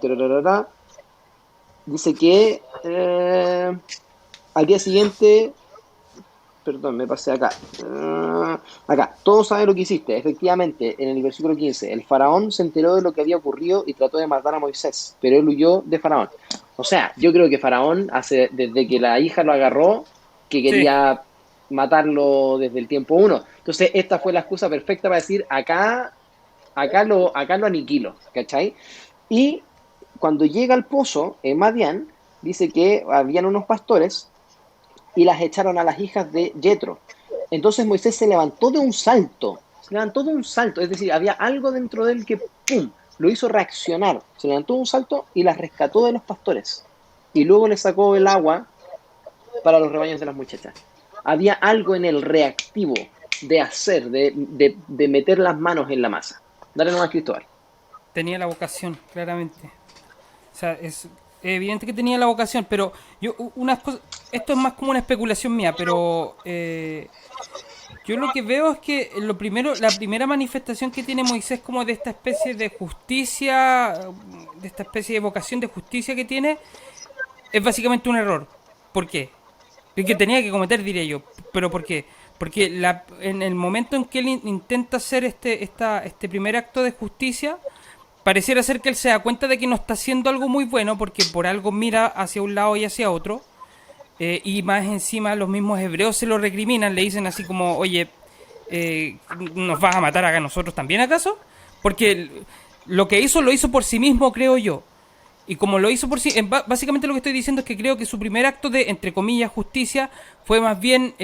tararara, dice que al día siguiente, perdón, me pasé acá. Acá, todos saben lo que hiciste. Efectivamente, en el versículo 15, el faraón se enteró de lo que había ocurrido y trató de matar a Moisés, pero él huyó de faraón. O sea, yo creo que faraón desde que la hija lo agarró, que sí, quería matarlo desde el tiempo uno. Entonces, esta fue la excusa perfecta para decir, acá lo aniquilo, ¿cachai? Y cuando llega al pozo, en Madián, dice que habían unos pastores y las echaron a las hijas de Jetro. Entonces Moisés se levantó de un salto, es decir, había algo dentro de él que ¡pum! lo hizo reaccionar, se levantó de un salto y las rescató de los pastores. Y luego le sacó el agua para los rebaños de las muchachas. Había algo en el reactivo de hacer, de meter las manos en la masa. Dale nomás, Cristóbal. Tenía la vocación, claramente. O sea, es evidente que tenía la vocación, pero yo unas cosas, esto es más como una especulación mía, pero yo lo que veo es que la primera manifestación que tiene Moisés como de esta especie de justicia, de esta especie de vocación de justicia que tiene, es básicamente un error. ¿Por qué? El que tenía que cometer, diré yo. ¿Pero por qué? Porque en el momento en que él intenta hacer este primer acto de justicia, pareciera ser que él se da cuenta de que no está haciendo algo muy bueno, porque por algo mira hacia un lado y hacia otro, y más encima los mismos hebreos se lo recriminan, le dicen así como, oye, ¿nos vas a matar a nosotros también acaso? Porque lo que hizo lo hizo por sí mismo, creo yo. Y como lo hizo por sí, básicamente lo que estoy diciendo es que creo que su primer acto de, entre comillas, justicia, fue más bien,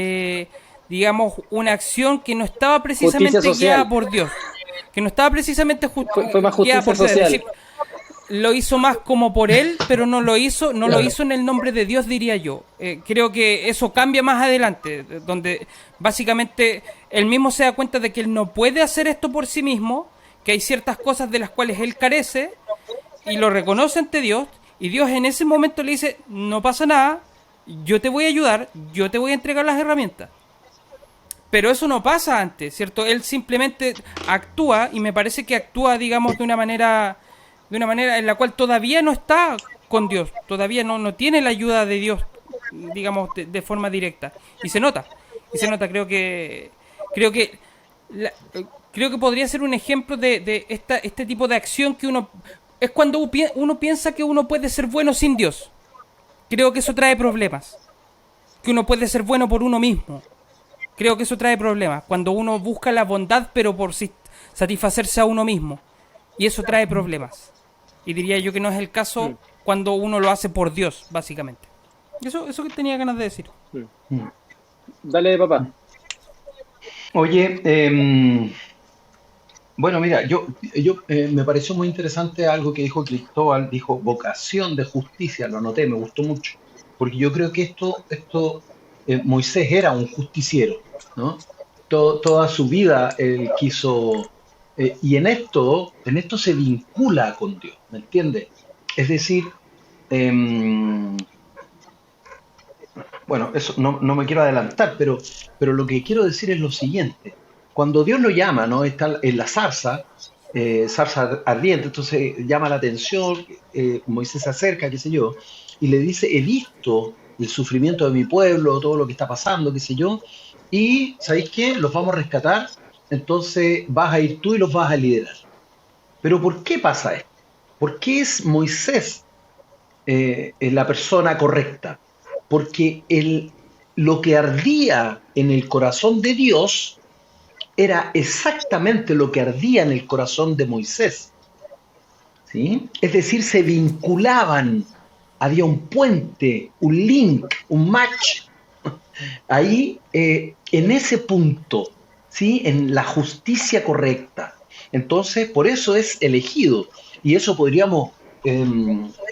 digamos, una acción que no estaba precisamente guiada por Dios. Que no estaba precisamente fue más justicia por social. Es decir, lo hizo más como por él, pero no lo hizo en el nombre de Dios, diría yo. Creo que eso cambia más adelante, donde básicamente él mismo se da cuenta de que él no puede hacer esto por sí mismo, que hay ciertas cosas de las cuales él carece, y lo reconoce ante Dios, y Dios en ese momento le dice, no pasa nada, yo te voy a ayudar, yo te voy a entregar las herramientas. Pero eso no pasa antes, ¿cierto? Él simplemente actúa, y me parece que actúa, digamos, de una manera en la cual todavía no está con Dios, todavía no tiene la ayuda de Dios, digamos, de forma directa. Y se nota, creo que podría ser un ejemplo de este tipo de acción que uno... Es cuando uno piensa que uno puede ser bueno sin Dios. Creo que eso trae problemas. Que uno puede ser bueno por uno mismo. Creo que eso trae problemas. Cuando uno busca la bondad, pero por satisfacerse a uno mismo. Y eso trae problemas. Y diría yo que no es el caso cuando uno lo hace por Dios, básicamente. Eso que tenía ganas de decir. Dale, papá. Oye, bueno, mira, yo me pareció muy interesante algo que dijo Cristóbal, dijo vocación de justicia, lo anoté, me gustó mucho, porque yo creo que Moisés era un justiciero, ¿no? Toda su vida él quiso, y en esto se vincula con Dios, ¿me entiendes? Es decir, em, bueno, eso no me quiero adelantar, pero lo que quiero decir es lo siguiente. Cuando Dios lo llama, ¿no? Está en la zarza ardiente, entonces llama la atención, Moisés se acerca, qué sé yo, y le dice, he visto el sufrimiento de mi pueblo, todo lo que está pasando, qué sé yo, y ¿sabéis qué? Los vamos a rescatar, entonces vas a ir tú y los vas a liderar. Pero ¿por qué pasa esto? ¿Por qué es Moisés la persona correcta? Porque lo que ardía en el corazón de Dios era exactamente lo que ardía en el corazón de Moisés, ¿sí? Es decir, se vinculaban, había un puente, un link, un match, ahí en ese punto, ¿sí? En la justicia correcta. Entonces, por eso es elegido, y eso podríamos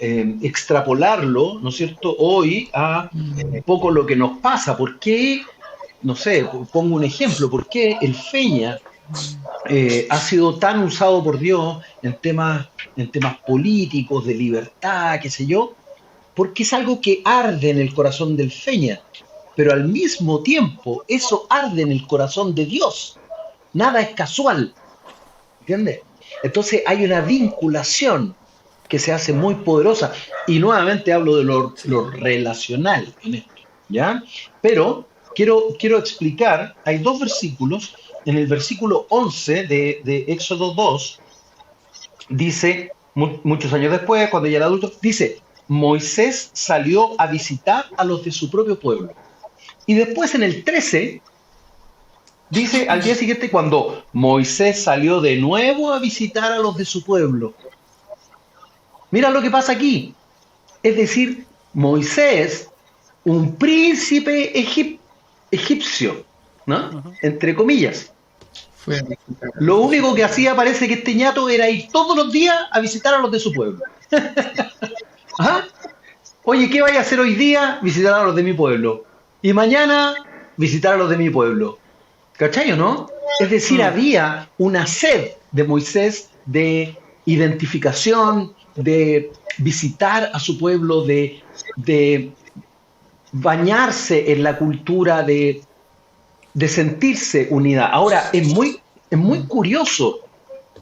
extrapolarlo, ¿no es cierto?, hoy a un poco lo que nos pasa. ¿Por qué? No sé, pongo un ejemplo, ¿por qué el Feña ha sido tan usado por Dios en temas políticos, de libertad, qué sé yo? Porque es algo que arde en el corazón del Feña, pero al mismo tiempo eso arde en el corazón de Dios. Nada es casual, ¿entiendes? Entonces hay una vinculación que se hace muy poderosa, y nuevamente hablo de lo relacional en esto, ¿ya? Pero quiero explicar, hay dos versículos. En el versículo 11 de Éxodo 2, dice, muchos años después, cuando ya era adulto, dice, Moisés salió a visitar a los de su propio pueblo. Y después en el 13, dice, al día siguiente, cuando Moisés salió de nuevo a visitar a los de su pueblo. Mira lo que pasa aquí. Es decir, Moisés, un príncipe egipcio, ¿no? Entre comillas, Fue Lo único que hacía parece que este ñato era ir todos los días a visitar a los de su pueblo. Ajá. Oye, ¿qué vaya a hacer hoy día? Visitar a los de mi pueblo. Y mañana, visitar a los de mi pueblo. ¿Cachai o no? Es decir, había una sed de Moisés de identificación, de visitar a su pueblo, de bañarse en la cultura, de sentirse unida. Ahora, es muy curioso.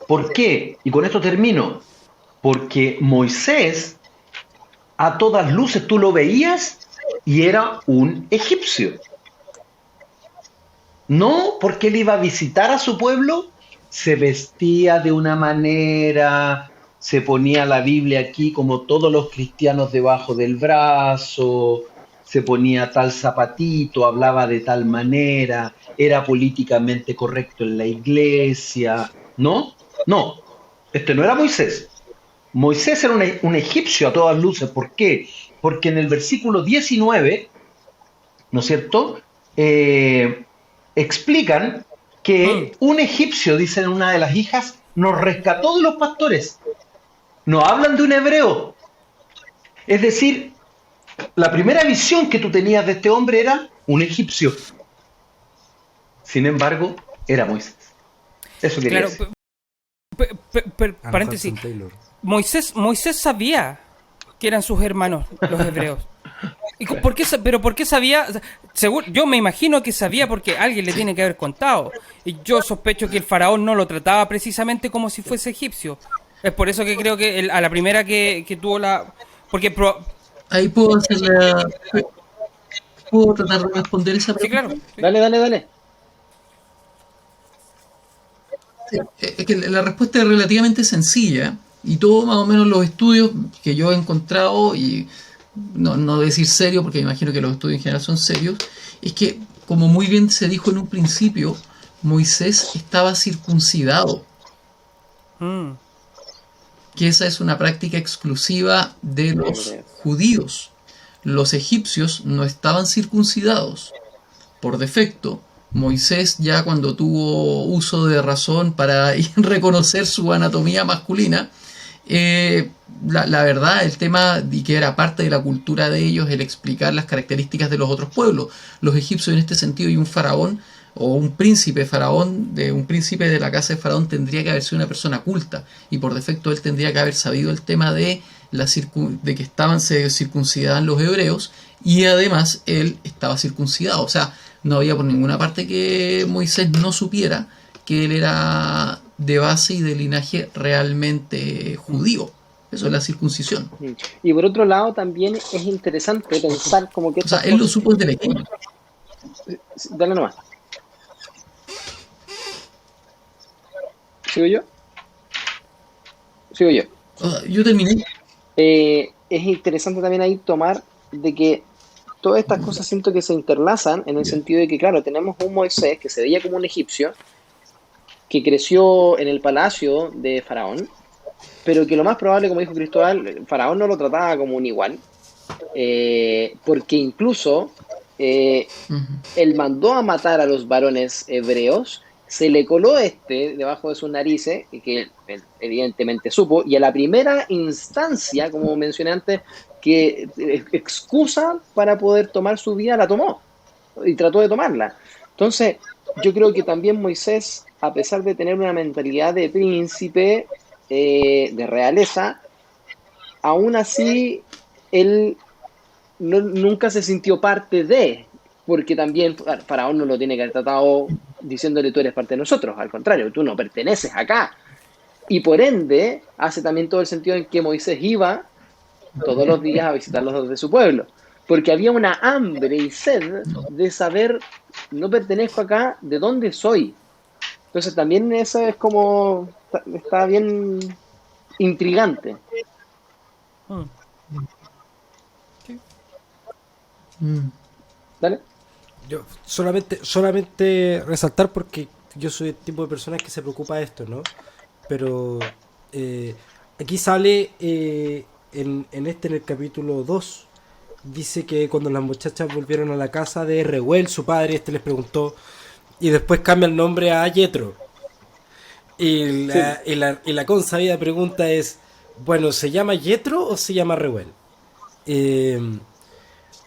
¿Por qué? Y con esto termino. Porque Moisés, a todas luces, tú lo veías y era un egipcio. No, porque él iba a visitar a su pueblo, se vestía de una manera, se ponía la Biblia aquí como todos los cristianos debajo del brazo, se ponía tal zapatito, hablaba de tal manera, era políticamente correcto en la iglesia. ¿No? No, este no era Moisés. Moisés era un egipcio a todas luces. ¿Por qué? Porque en el versículo 19, ¿no es cierto? Explican que un egipcio, dicen una de las hijas, nos rescató de los pastores. No hablan de un hebreo. Es decir, la primera visión que tú tenías de este hombre era un egipcio. Sin embargo, era Moisés. Eso quería Claro, decir. paréntesis. Hanson Taylor. Moisés sabía que eran sus hermanos, los hebreos. ¿Pero por qué sabía? O sea, yo me imagino que sabía porque alguien le tiene que haber contado. Y yo sospecho que el faraón no lo trataba precisamente como si fuese egipcio. Es por eso que creo que a la primera que tuvo la... Ahí puedo hacer la... Puedo tratar de responder esa Sí, pregunta. claro. Sí. Dale. Sí, es que la respuesta es relativamente sencilla y todo más o menos los estudios que yo he encontrado, y no decir serio porque me imagino que los estudios en general son serios, es que como muy bien se dijo en un principio, Moisés estaba circuncidado, Mm. que esa es una práctica exclusiva de los judíos. Los egipcios no estaban circuncidados por defecto. Moisés, ya cuando tuvo uso de razón para reconocer su anatomía masculina, la verdad, el tema, y que era parte de la cultura de ellos, el explicar las características de los otros pueblos. Los egipcios en este sentido, y un faraón o un príncipe faraón, un príncipe de la casa de faraón tendría que haber sido una persona culta, y por defecto él tendría que haber sabido el tema de de que se circuncidaban los hebreos, y además él estaba circuncidado. O sea, no había por ninguna parte que Moisés no supiera que él era de base y de linaje realmente judío. Eso es la circuncisión. Y por otro lado, también es interesante pensar como que O sea, estas él lo cosas... supo desde pequeño. Dale nomás. ¿Sigo yo? Sigo yo. O sea, yo terminé. Es interesante también ahí tomar de que todas estas cosas siento que se interlazan en el sentido de que, claro, tenemos un Moisés que se veía como un egipcio, que creció en el palacio de Faraón, pero que lo más probable, como dijo Cristóbal, Faraón no lo trataba como un igual, porque incluso él mandó a matar a los varones hebreos, se le coló debajo de sus narices, que él evidentemente supo, y a la primera instancia, como mencioné antes, que excusa para poder tomar su vida, la tomó, y trató de tomarla. Entonces, yo creo que también Moisés, a pesar de tener una mentalidad de príncipe, de realeza, aún así, él nunca se sintió parte de, porque también Faraón no lo tiene que haber tratado diciéndole tú eres parte de nosotros, al contrario, tú no perteneces acá. Y por ende, hace también todo el sentido en que Moisés iba todos los días a visitar los de su pueblo, porque había una hambre y sed de saber, no pertenezco acá, ¿de dónde soy? Entonces también eso es como, está bien intrigante. ¿Dale? Yo solamente resaltar, porque yo soy el tipo de persona que se preocupa de esto, ¿no? Pero aquí sale en el capítulo 2, dice que cuando las muchachas volvieron a la casa de Reuel, su padre, les preguntó, y después cambia el nombre a Yetro. Y la consabida pregunta es, bueno, ¿se llama Yetro o se llama Reuel?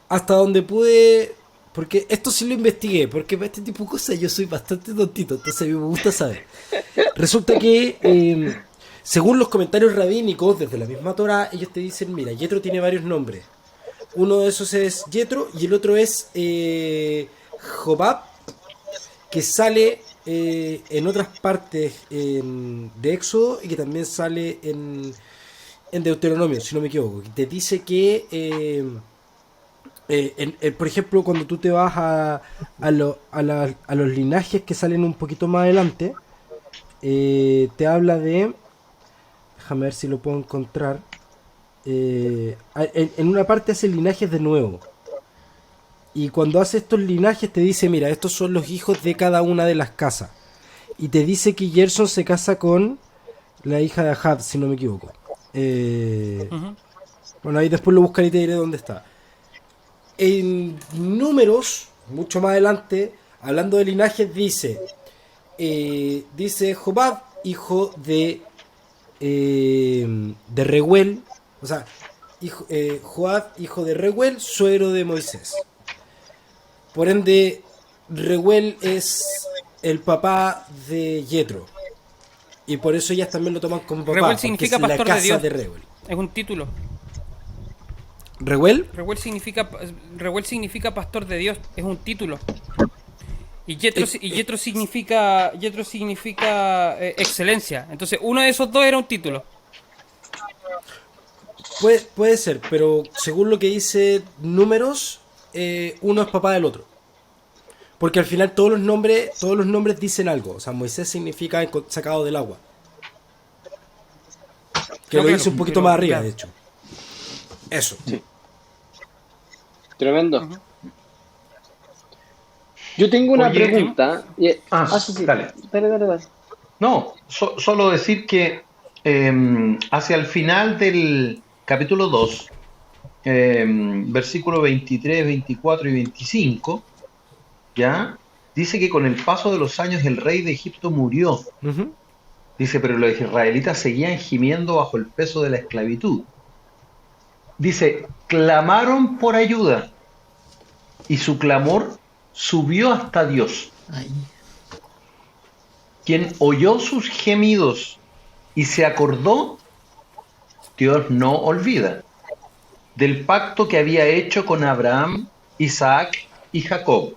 Hasta donde pude, porque esto sí lo investigué, porque para este tipo de cosas yo soy bastante tontito, entonces a mí me gusta saber. Resulta que, según los comentarios rabínicos desde la misma Torah, ellos te dicen, mira, Yetro tiene varios nombres. Uno de esos es Yetro y el otro es Jobab, que sale en otras partes de Éxodo y que también sale en Deuteronomio, si no me equivoco. Te dice que, por ejemplo, cuando tú te vas a los linajes que salen un poquito más adelante, te habla de... Déjame ver si lo puedo encontrar. En una parte hace linajes de nuevo. Y cuando hace estos linajes te dice, mira, estos son los hijos de cada una de las casas. Y te dice que Gerson se casa con la hija de Ahab, si no me equivoco. Bueno, ahí después lo buscaré y te diré dónde está. En Números, mucho más adelante, hablando de linajes, dice Jobab, hijo de Reuel, o sea, Joab, hijo de Reuel, suegro de Moisés. Por ende, Reuel es el papá de Yetro. Y por eso ellas también lo toman como papá. Reuel significa porque es pastor la de casa Dios. de Reuel. Es un título. ¿Reuel? Reuel significa pastor de Dios. Es un título. Y Yetro significa excelencia. Entonces, uno de esos dos era un título. Puede ser, pero según lo que dice Números, uno es papá del otro. Porque al final todos los nombres dicen algo. O sea, Moisés significa sacado del agua. Que No, lo claro, dice un poquito pero, más arriba, claro. de hecho. Eso. Sí. Tremendo. Yo tengo una Oye, pregunta. Sí. dale. Dale. No, solo decir que hacia el final del capítulo 2, versículo 23, 24 y 25, ¿ya? Dice que con el paso de los años el rey de Egipto murió. Ujú. Dice, pero los israelitas seguían gimiendo bajo el peso de la esclavitud. Dice, clamaron por ayuda y su clamor subió hasta Dios, Ay, quien oyó sus gemidos y se acordó. Dios no olvida del pacto que había hecho con Abraham, Isaac y Jacob.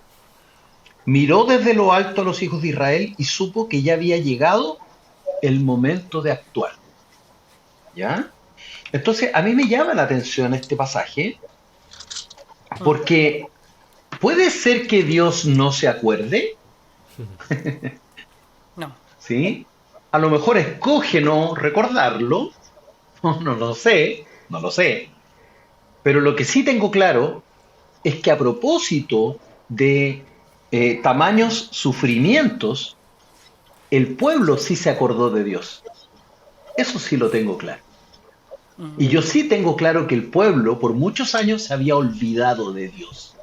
Miró desde lo alto a los hijos de Israel y supo que ya había llegado el momento de actuar. ¿Ya? Entonces, a mí me llama la atención este pasaje, porque puede ser que Dios no se acuerde, No. ¿sí? A lo mejor escoge no recordarlo, no lo sé, pero lo que sí tengo claro es que a propósito de tamaños sufrimientos, el pueblo sí se acordó de Dios. Eso sí lo tengo claro. Y yo sí tengo claro que el pueblo por muchos años se había olvidado de Dios.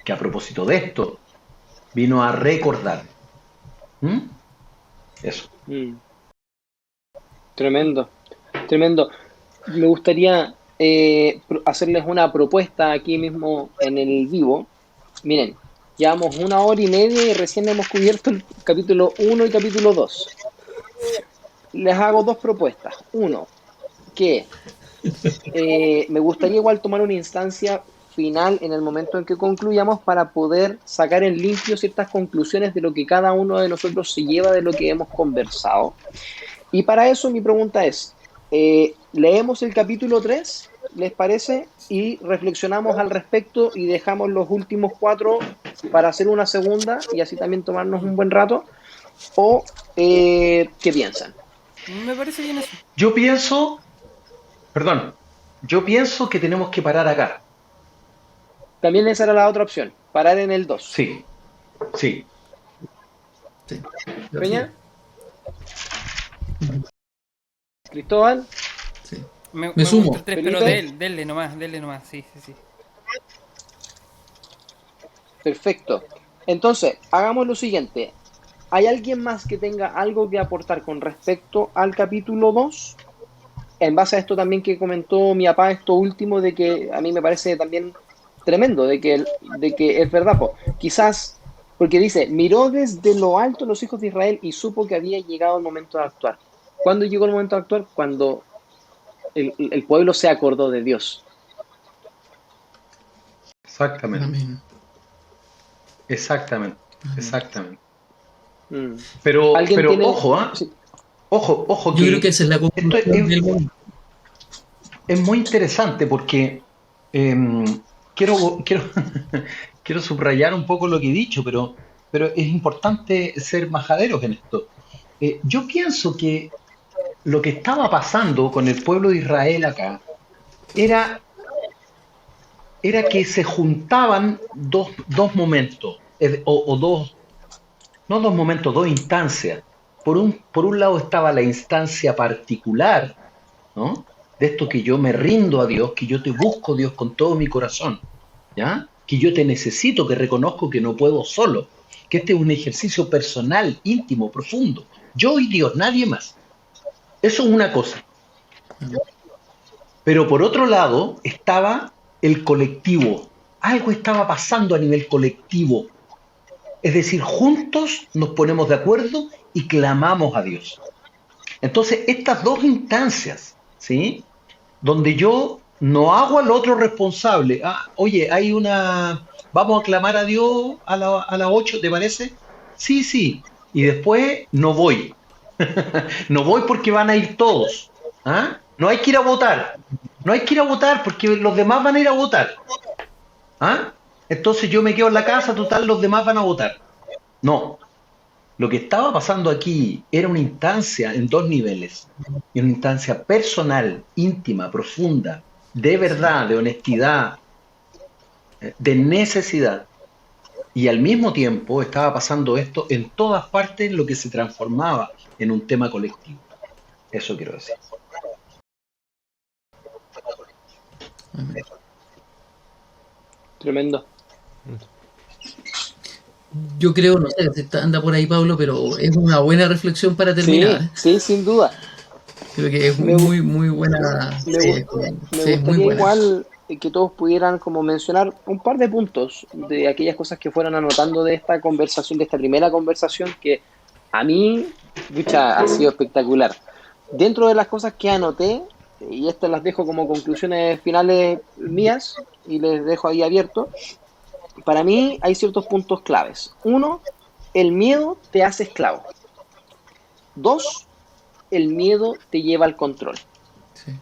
Que a propósito de esto, vino a recordar. Eso. Tremendo. Me gustaría hacerles una propuesta aquí mismo en el vivo. Miren, llevamos 1 hora y media y recién hemos cubierto el capítulo 1 y capítulo 2. Les hago 2 propuestas. Uno, que me gustaría igual tomar una instancia final en el momento en que concluyamos para poder sacar en limpio ciertas conclusiones de lo que cada uno de nosotros se lleva de lo que hemos conversado. Y para eso mi pregunta es, leemos el capítulo 3, ¿les parece? Y reflexionamos al respecto y dejamos los últimos 4 para hacer una segunda y así también tomarnos un buen rato. ¿O qué piensan? Me parece bien eso. Yo pienso que tenemos que parar acá. También esa era la otra opción, parar en el 2. Sí. sí. Yo ¿Peña? ¿Cristóbal? sí. Me sumo. gusta el 3, pero ¿Felipe? denle nomás, sí. Perfecto. Entonces, hagamos lo siguiente. ¿Hay alguien más que tenga algo que aportar con respecto al capítulo 2? En base a esto también que comentó mi papá, esto último, de que a mí me parece también tremendo, de que es verdad, po. Quizás, porque dice, miró desde lo alto los hijos de Israel y supo que había llegado el momento de actuar. ¿Cuándo llegó el momento de actuar? Cuando el pueblo se acordó de Dios. Exactamente, Amén. exactamente, Amén. exactamente. Mm. ¿Alguien Pero tiene...? ojo, ¿ah? Sí. Ojo Yo creo que que esa es la esto conclusión del momento. es muy interesante porque em, quiero, quiero subrayar un poco lo que he dicho, pero es importante ser majaderos en esto. Yo pienso que lo que estaba pasando con el pueblo de Israel acá era, era que se juntaban dos momentos, o dos, no dos momentos, dos instancias. Por un lado estaba la instancia particular, ¿no? De esto que yo me rindo a Dios, que yo te busco, Dios, con todo mi corazón, ¿ya? Que yo te necesito, que reconozco que no puedo solo, que este es un ejercicio personal, íntimo, profundo. Yo y Dios, nadie más. Eso es una cosa. Pero por otro lado estaba el colectivo. Algo estaba pasando a nivel colectivo. Es decir, juntos nos ponemos de acuerdo y clamamos a Dios. Entonces, estas dos instancias, ¿sí? Donde yo no hago al otro responsable. Ah, oye, vamos a clamar a Dios a las 8, ¿te parece? Sí, sí. Y después no voy. No voy porque van a ir todos. ¿Ah? No hay que ir a votar. No hay que ir a votar porque los demás van a ir a votar. ¿Ah? Entonces yo me quedo en la casa, total, los demás van a votar. No. Lo que estaba pasando aquí era una instancia en dos niveles. Una instancia personal, íntima, profunda, de verdad, de honestidad, de necesidad. Y al mismo tiempo estaba pasando esto en todas partes, lo que se transformaba en un tema colectivo. Eso quiero decir. Amén. Tremendo. Yo creo, no sé si anda por ahí Pablo, pero es una buena reflexión para terminar. Sí, sí, sin duda. Creo que es Me, gu- muy, muy buena. me, Sí, gu- me sí, es muy gustaría buena. igual que todos pudieran como mencionar un par de puntos de aquellas cosas que fueran anotando de esta conversación, de esta primera conversación, que a mí, pucha, ha sido espectacular. Dentro de las cosas que anoté, y estas las dejo como conclusiones finales mías, y les dejo ahí abierto, para mí hay ciertos puntos claves. Uno, el miedo te hace esclavo. Dos, el miedo te lleva al control. Sí,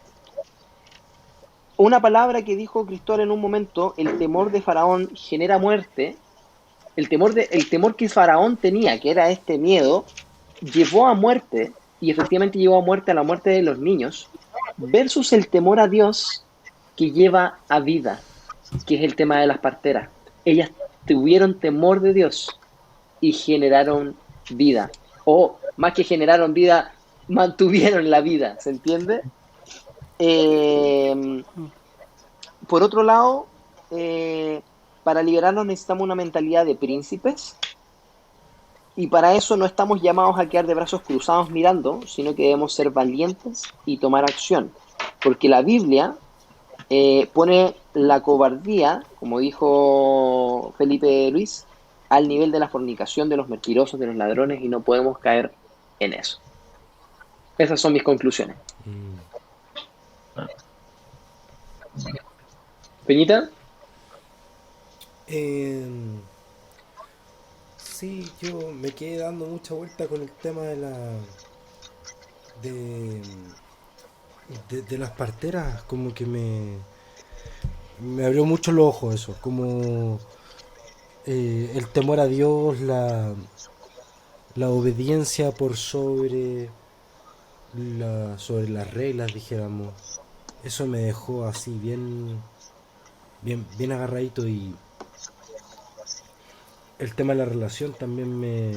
Una palabra que dijo Cristóbal en un momento, el temor de Faraón genera muerte. El temor que Faraón tenía, que era este miedo, llevó a muerte, y efectivamente llevó a muerte, a la muerte de los niños, versus el temor a Dios que lleva a vida, que es el tema de las parteras. Ellas tuvieron temor de Dios y generaron vida. O más que generaron vida, mantuvieron la vida, ¿se entiende? Eh, por otro lado, para liberarnos necesitamos una mentalidad de príncipes, y para eso no estamos llamados a quedar de brazos cruzados mirando, sino que debemos ser valientes y tomar acción. Porque la Biblia pone la cobardía, como dijo Felipe Luis, al nivel de la fornicación, de los mentirosos, de los ladrones, y no podemos caer en eso. Esas son mis conclusiones. Peñita. Sí, yo me quedé dando mucha vuelta con el tema de, de las parteras, como que me abrió mucho los ojos eso, como el temor a Dios, la obediencia por sobre las reglas, dijéramos. Eso me dejó así bien agarradito. Y el tema de la relación también me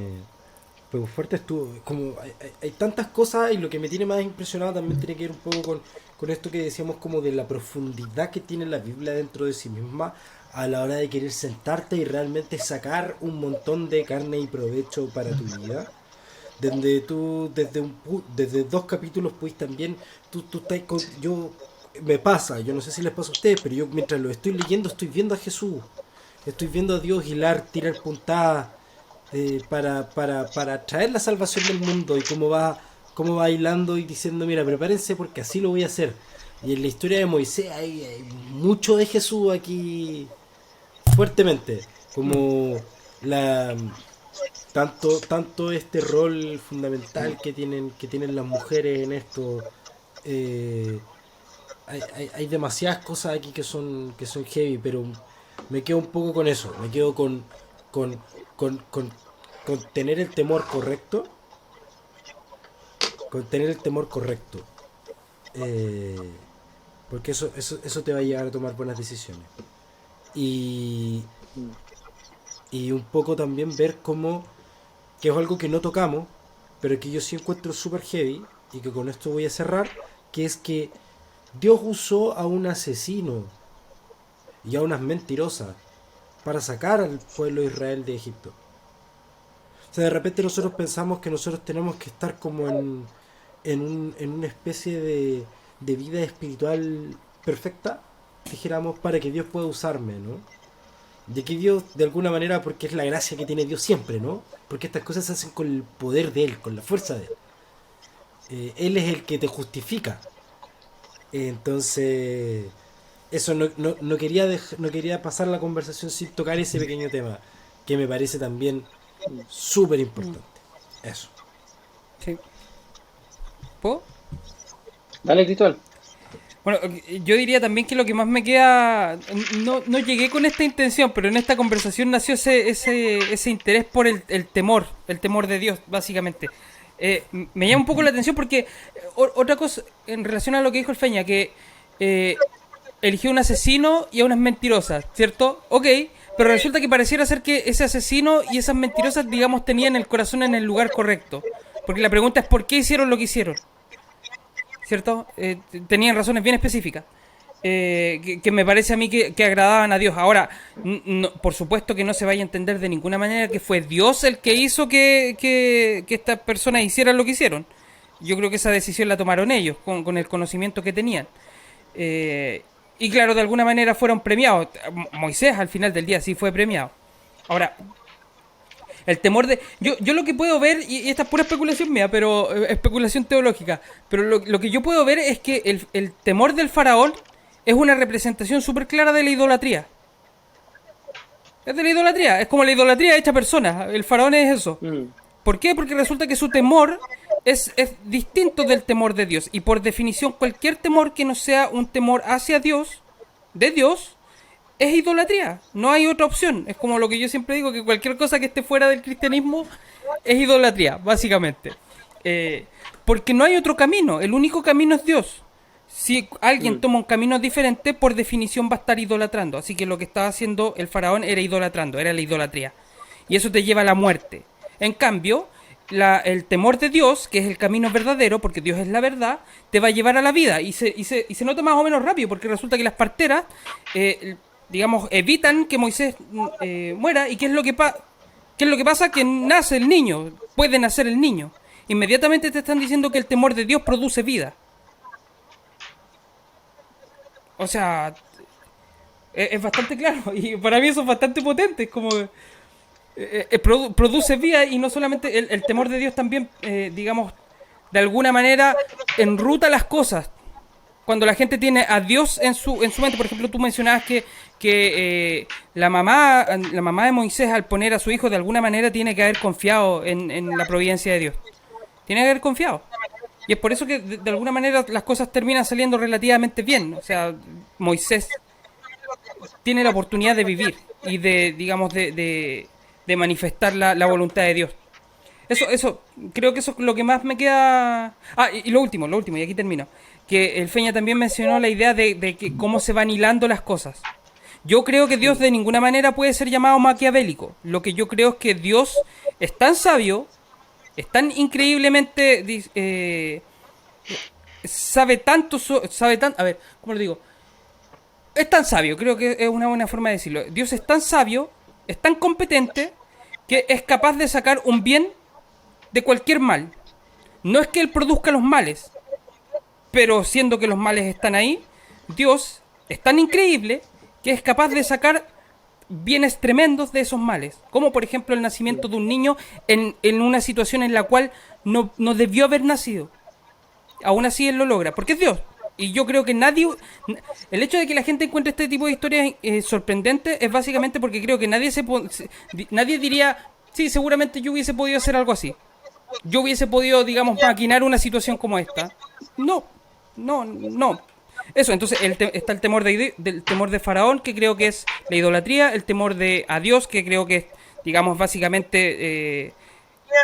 pegó fuerte. Estuvo como hay tantas cosas, y lo que me tiene más impresionado también tiene que ver un poco con esto que decíamos, como de la profundidad que tiene la Biblia dentro de sí misma, a la hora de querer sentarte y realmente sacar un montón de carne y provecho para tu vida. Donde tú desde 2 capítulos pues también tú estás yo me pasa, yo no sé si les pasa a ustedes, pero yo mientras lo estoy leyendo estoy viendo a Jesús, estoy viendo a Dios hilar, tirar puntadas para traer la salvación del mundo y cómo va hilando y diciendo, mira, prepárense porque así lo voy a hacer. Y en la historia de Moisés hay mucho de Jesús aquí fuertemente, como la tanto este rol fundamental que tienen las mujeres en esto. eh, hay demasiadas cosas aquí que son heavy, pero me quedo un poco con eso, me quedo con, con, con, con tener el temor correcto, con tener el temor correcto, eh, porque eso te va a llevar a tomar buenas decisiones. Y, y un poco también ver cómo, que es algo que no tocamos, pero que yo sí encuentro súper heavy, y que con esto voy a cerrar, que es que Dios usó a un asesino y a unas mentirosas para sacar al pueblo de Israel de Egipto. O sea, de repente nosotros pensamos que nosotros tenemos que estar como en una especie de vida espiritual perfecta, dijéramos, para que Dios pueda usarme, ¿no? De que Dios, de alguna manera, porque es la gracia que tiene Dios siempre, ¿no? Porque estas cosas se hacen con el poder de Él, con la fuerza de Él. Él es el que te justifica. Entonces, eso no quería pasar la conversación sin tocar ese pequeño tema, que me parece también súper importante. Eso. Sí. ¿Puedo? Dale, Cristóbal. Bueno, yo diría también que lo que más me queda, no llegué con esta intención, pero en esta conversación nació ese interés por el temor de Dios, básicamente. Me llama un poco la atención porque otra cosa en relación a lo que dijo el Feña, que eligió un asesino y a unas mentirosas, ¿cierto? Ok, pero resulta que pareciera ser que ese asesino y esas mentirosas, digamos, tenían el corazón en el lugar correcto. Porque la pregunta es ¿por qué hicieron lo que hicieron? ¿Cierto? Tenían razones bien específicas. Que me parece a mí que agradaban a Dios. Ahora, por supuesto que no se vaya a entender de ninguna manera que fue Dios el que hizo que estas personas hicieran lo que hicieron. Yo creo que esa decisión la tomaron ellos, con el conocimiento que tenían. Y claro, de alguna manera fueron premiados. Moisés al final del día sí fue premiado. Ahora, el temor de... Yo lo que puedo ver, y esta es pura especulación mía, pero especulación teológica, pero lo que yo puedo ver es que el temor del faraón es una representación súper clara de la idolatría. Es de la idolatría, es como la idolatría hecha persona. El faraón es eso. ¿Por qué? Porque resulta que su temor es distinto del temor de Dios. Y por definición, cualquier temor que no sea un temor hacia Dios, de Dios, es idolatría. No hay otra opción. Es como lo que yo siempre digo, que cualquier cosa que esté fuera del cristianismo es idolatría, básicamente. Porque no hay otro camino. El único camino es Dios. Si alguien toma un camino diferente, por definición va a estar idolatrando. Así que lo que estaba haciendo el faraón era idolatrando, era la idolatría. Y eso te lleva a la muerte. En cambio, el temor de Dios, que es el camino verdadero, porque Dios es la verdad, te va a llevar a la vida. Y se nota más o menos rápido, porque resulta que las parteras, digamos, evitan que Moisés muera. ¿Y qué es lo que pasa? Que nace el niño, puede nacer el niño. Inmediatamente te están diciendo que el temor de Dios produce vida. O sea, es bastante claro, y para mí eso es bastante potente, es como... produce vida, y no solamente el temor de Dios también, digamos, de alguna manera enruta las cosas. Cuando la gente tiene a Dios en su mente, por ejemplo, tú mencionabas que la mamá de Moisés, al poner a su hijo, de alguna manera tiene que haber confiado en la providencia de Dios. Tiene que haber confiado. Y es por eso que de alguna manera las cosas terminan saliendo relativamente bien. O sea, Moisés tiene la oportunidad de vivir y de manifestar la voluntad de Dios. Eso, creo que eso es lo que más me queda... Ah, y lo último, y aquí termino. Que el Feña también mencionó la idea de que cómo se van hilando las cosas. Yo creo que Dios de ninguna manera puede ser llamado maquiavélico. Lo que yo creo es que Dios es tan sabio, es tan increíblemente... sabe tanto... A ver, ¿cómo lo digo? es tan sabio, creo que es una buena forma de decirlo. Dios es tan sabio, es tan competente, que es capaz de sacar un bien de cualquier mal. No es que Él produzca los males, pero siendo que los males están ahí, Dios es tan increíble que es capaz de sacar bienes tremendos de esos males. Como por ejemplo el nacimiento de un niño en una situación en la cual no debió haber nacido. Aún así Él lo logra, porque es Dios. Y yo creo que nadie... El hecho de que la gente encuentre este tipo de historias sorprendentes es básicamente porque creo que nadie diría, sí, seguramente yo hubiese podido hacer algo así. Yo hubiese podido, digamos, maquinar una situación como esta. No, no. Eso, entonces está el temor del temor de Faraón, que creo que es la idolatría, el temor de a Dios, que creo que es, digamos, básicamente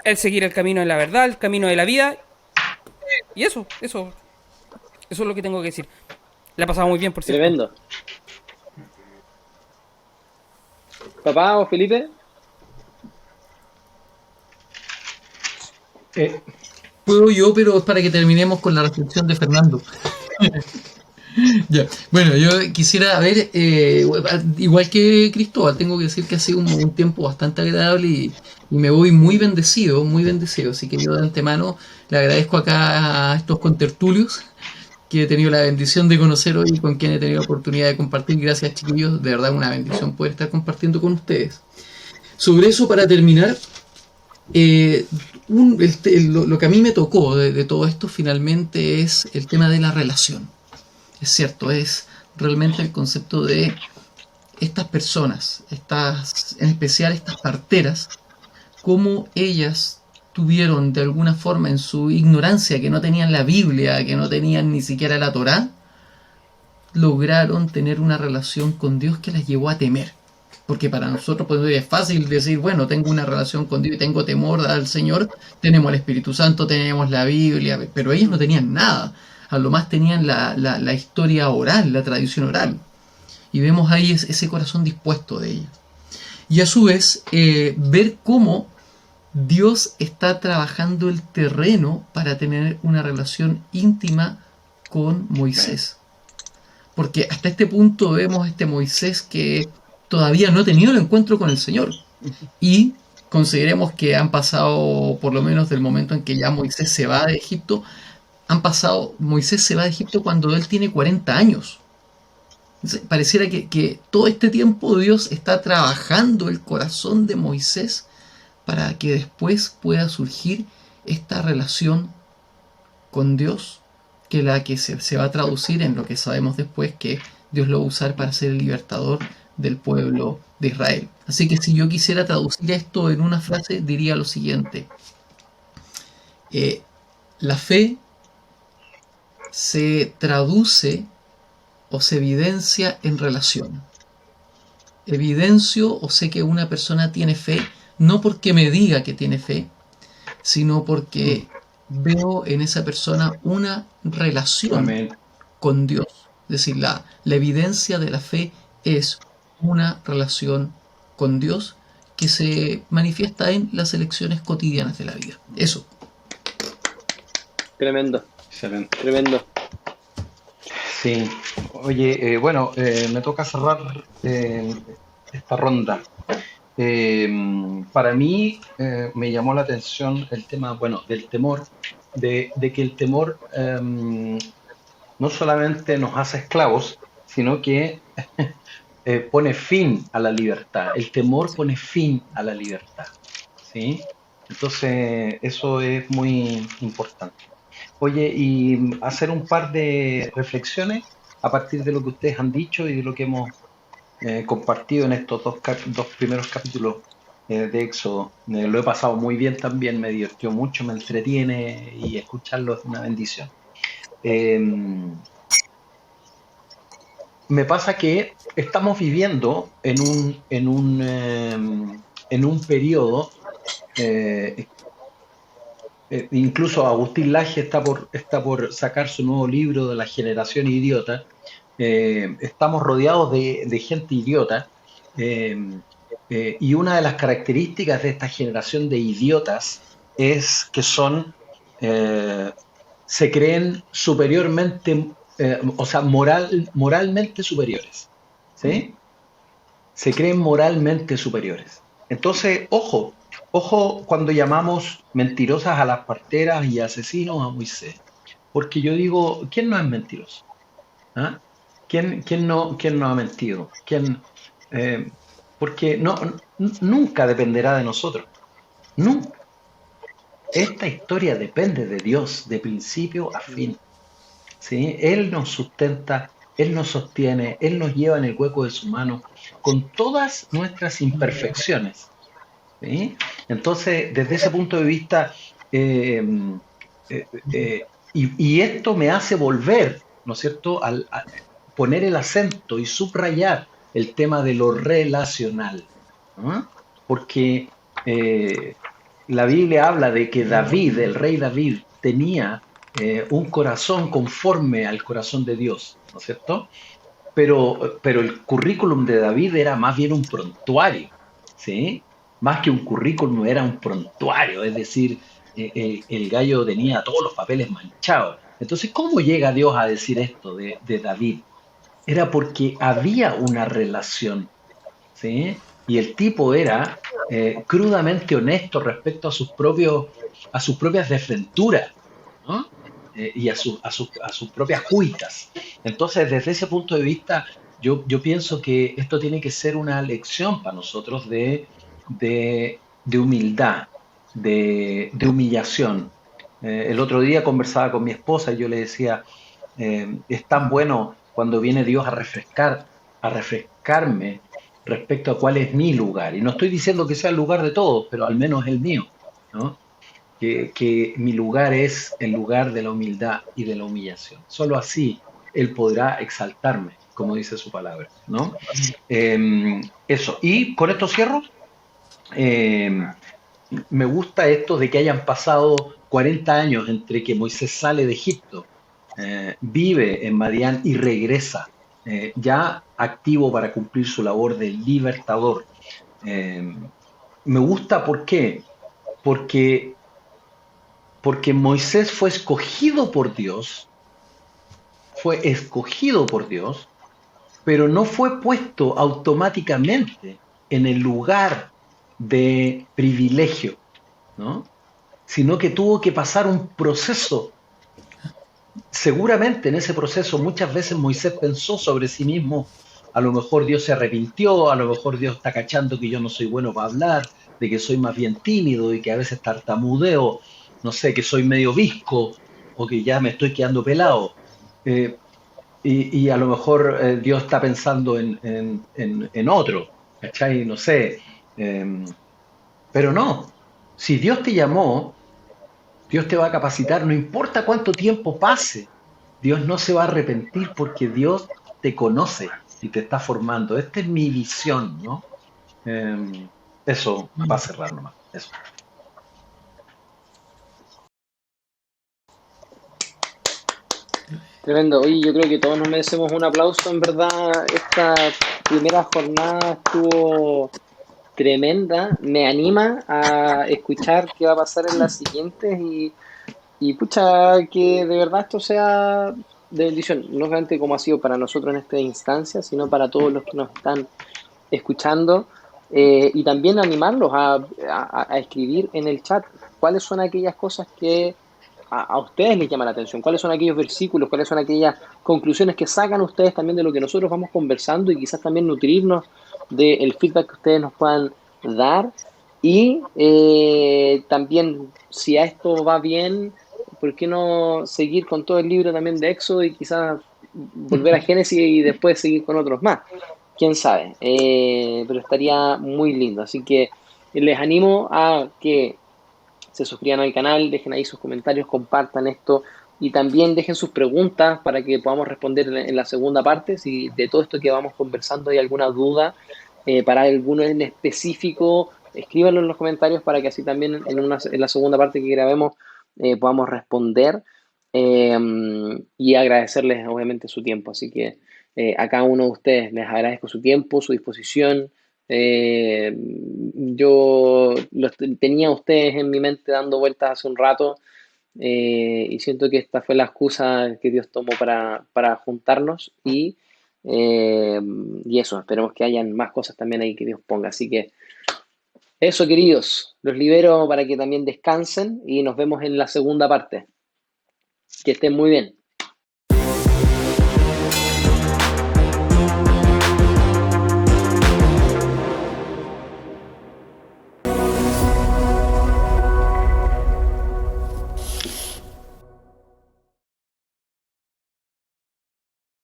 el seguir el camino de la verdad, el camino de la vida. Y eso es lo que tengo que decir. La ha pasado muy bien, por cierto. Tremendo. ¿Papá o Felipe? Puedo yo, pero es para que terminemos con la reflexión de Fernando. Ya. Bueno, yo quisiera ver, igual que Cristóbal, tengo que decir que ha sido un tiempo bastante agradable y me voy muy bendecido, muy bendecido. Así que yo de antemano le agradezco acá a estos contertulios que he tenido la bendición de conocer hoy y con quien he tenido la oportunidad de compartir. Gracias, chiquillos, de verdad una bendición poder estar compartiendo con ustedes. Sobre eso, para terminar, lo que a mí me tocó de todo esto finalmente es el tema de la relación. Es cierto, es realmente el concepto de estas personas, en especial estas parteras, cómo ellas tuvieron de alguna forma en su ignorancia, que no tenían la Biblia, que no tenían ni siquiera la Torá, lograron tener una relación con Dios que las llevó a temer. Porque para nosotros pues, es fácil decir, bueno, tengo una relación con Dios y tengo temor al Señor, tenemos el Espíritu Santo, tenemos la Biblia, pero ellos no tenían nada. A lo más tenían la historia oral, la tradición oral. Y vemos ahí ese corazón dispuesto de ellos. Y a su vez, ver cómo Dios está trabajando el terreno para tener una relación íntima con Moisés. Porque hasta este punto vemos a este Moisés que todavía no ha tenido el encuentro con el Señor. Y consideremos que han pasado, por lo menos del momento en que ya Moisés se va de Egipto, Moisés se va de Egipto cuando él tiene 40 años. Entonces, pareciera que todo este tiempo Dios está trabajando el corazón de Moisés para que después pueda surgir esta relación con Dios, que se va a traducir en lo que sabemos después, que Dios lo va a usar para ser el libertador del pueblo de Israel. Así que si yo quisiera traducir esto en una frase, diría lo siguiente. La fe se traduce o se evidencia en relación. Evidencio o sé que una persona tiene fe no porque me diga que tiene fe, sino porque veo en esa persona una relación Amén. con Dios. Es decir, la evidencia de la fe es una relación con Dios que se manifiesta en las elecciones cotidianas de la vida. Eso. Tremendo, Excelente. tremendo. Sí. Oye, bueno, me toca cerrar esta ronda. Para mí me llamó la atención el tema, bueno, del temor, de que el temor no solamente nos hace esclavos, sino que pone fin a la libertad. El temor pone fin a la libertad, ¿sí? Entonces, eso es muy importante. Oye, y hacer un par de reflexiones a partir de lo que ustedes han dicho y de lo que hemos compartido en estos dos primeros capítulos de Éxodo. Lo he pasado muy bien también, me divirtió mucho, me entretiene y escucharlo es una bendición. Me pasa que estamos viviendo en un periodo, incluso Agustín Laje está por sacar su nuevo libro de la generación idiota. Estamos rodeados de gente idiota, y una de las características de esta generación de idiotas es que se creen superiormente o sea, moralmente superiores, ¿sí? Se creen moralmente superiores. Entonces, ojo cuando llamamos mentirosas a las parteras y asesinos a Moisés, porque yo digo, ¿quién no es mentiroso? ¿Ah? ¿Quién no ha mentido? Eh, porque nunca dependerá de nosotros, nunca. Esta historia depende de Dios de principio a fin. ¿Sí? Él nos sustenta, Él nos sostiene, Él nos lleva en el hueco de su mano con todas nuestras imperfecciones. ¿Sí? Entonces, desde ese punto de vista, eh, y esto me hace volver, ¿no es cierto?, a poner el acento y subrayar el tema de lo relacional, ¿no? Porque eh, la Biblia habla de que David, el rey David, tenía un corazón conforme al corazón de Dios, ¿no es cierto? Pero el currículum de David era más bien un prontuario, ¿sí? Más que un currículum, era un prontuario, es decir, el gallo tenía todos los papeles manchados. Entonces, ¿cómo llega Dios a decir esto de David? Era porque había una relación, ¿sí? Y el tipo era crudamente honesto respecto a sus propias desventuras, ¿no? Y a sus propias cuitas. Entonces, desde ese punto de vista, yo pienso que esto tiene que ser una lección para nosotros de humildad, de humillación. El otro día conversaba con mi esposa y yo le decía, es tan bueno cuando viene Dios a refrescarme respecto a cuál es mi lugar. Y no estoy diciendo que sea el lugar de todos, pero al menos el mío, ¿no? Que mi lugar es el lugar de la humildad y de la humillación. Solo así Él podrá exaltarme, como dice su palabra, ¿no? Eso. Y con esto cierro. Eh, Me gusta esto de que hayan pasado 40 años entre que Moisés sale de Egipto, vive en Madián y regresa, ya activo para cumplir su labor de libertador. Eh, Me gusta, ¿por qué? Porque, porque Moisés fue escogido por Dios, pero no fue puesto automáticamente en el lugar de privilegio, ¿no? Sino que tuvo que pasar un proceso. Seguramente en ese proceso muchas veces Moisés pensó sobre sí mismo, a lo mejor Dios se arrepintió, a lo mejor Dios está cachando que yo no soy bueno para hablar, de que soy más bien tímido y que a veces tartamudeo, no sé, que soy medio visco o que ya me estoy quedando pelado. Eh, y a lo mejor Dios está pensando en otro, ¿cachai? No sé. eh, pero no, si Dios te llamó, Dios te va a capacitar, no importa cuánto tiempo pase, Dios no se va a arrepentir porque Dios te conoce y te está formando. Esta es mi visión, ¿no? Eso va a cerrar nomás. Eso. Tremendo. Oye, yo creo que todos nos merecemos un aplauso, en verdad. Esta primera jornada estuvo tremenda. Me anima a escuchar qué va a pasar en las siguientes y pucha, que de verdad esto sea de bendición, no solamente como ha sido para nosotros en esta instancia, sino para todos los que nos están escuchando, y también animarlos a escribir en el chat cuáles son aquellas cosas que a ustedes les llama la atención, cuáles son aquellos versículos, cuáles son aquellas conclusiones que sacan ustedes también de lo que nosotros vamos conversando y quizás también nutrirnos del feedback que ustedes nos puedan dar. Y también, si a esto va bien, ¿por qué no seguir con todo el libro también de Éxodo y quizás volver a Génesis y después seguir con otros más? Quién sabe, pero estaría muy lindo. Así que les animo a que se suscriban al canal, dejen ahí sus comentarios, compartan esto y también dejen sus preguntas para que podamos responder en la segunda parte. Si de todo esto que vamos conversando hay alguna duda para alguno en específico, escríbanlo en los comentarios para que así también en la segunda parte que grabemos podamos responder eh, y agradecerles obviamente su tiempo. Así que a cada uno de ustedes les agradezco su tiempo, su disposición. Yo tenía a ustedes en mi mente dando vueltas hace un rato y siento que esta fue la excusa que Dios tomó para juntarnos y eso, esperemos que hayan más cosas también ahí que Dios ponga. Así que eso, queridos, los libero para que también descansen y nos vemos en la segunda parte. Que estén muy bien.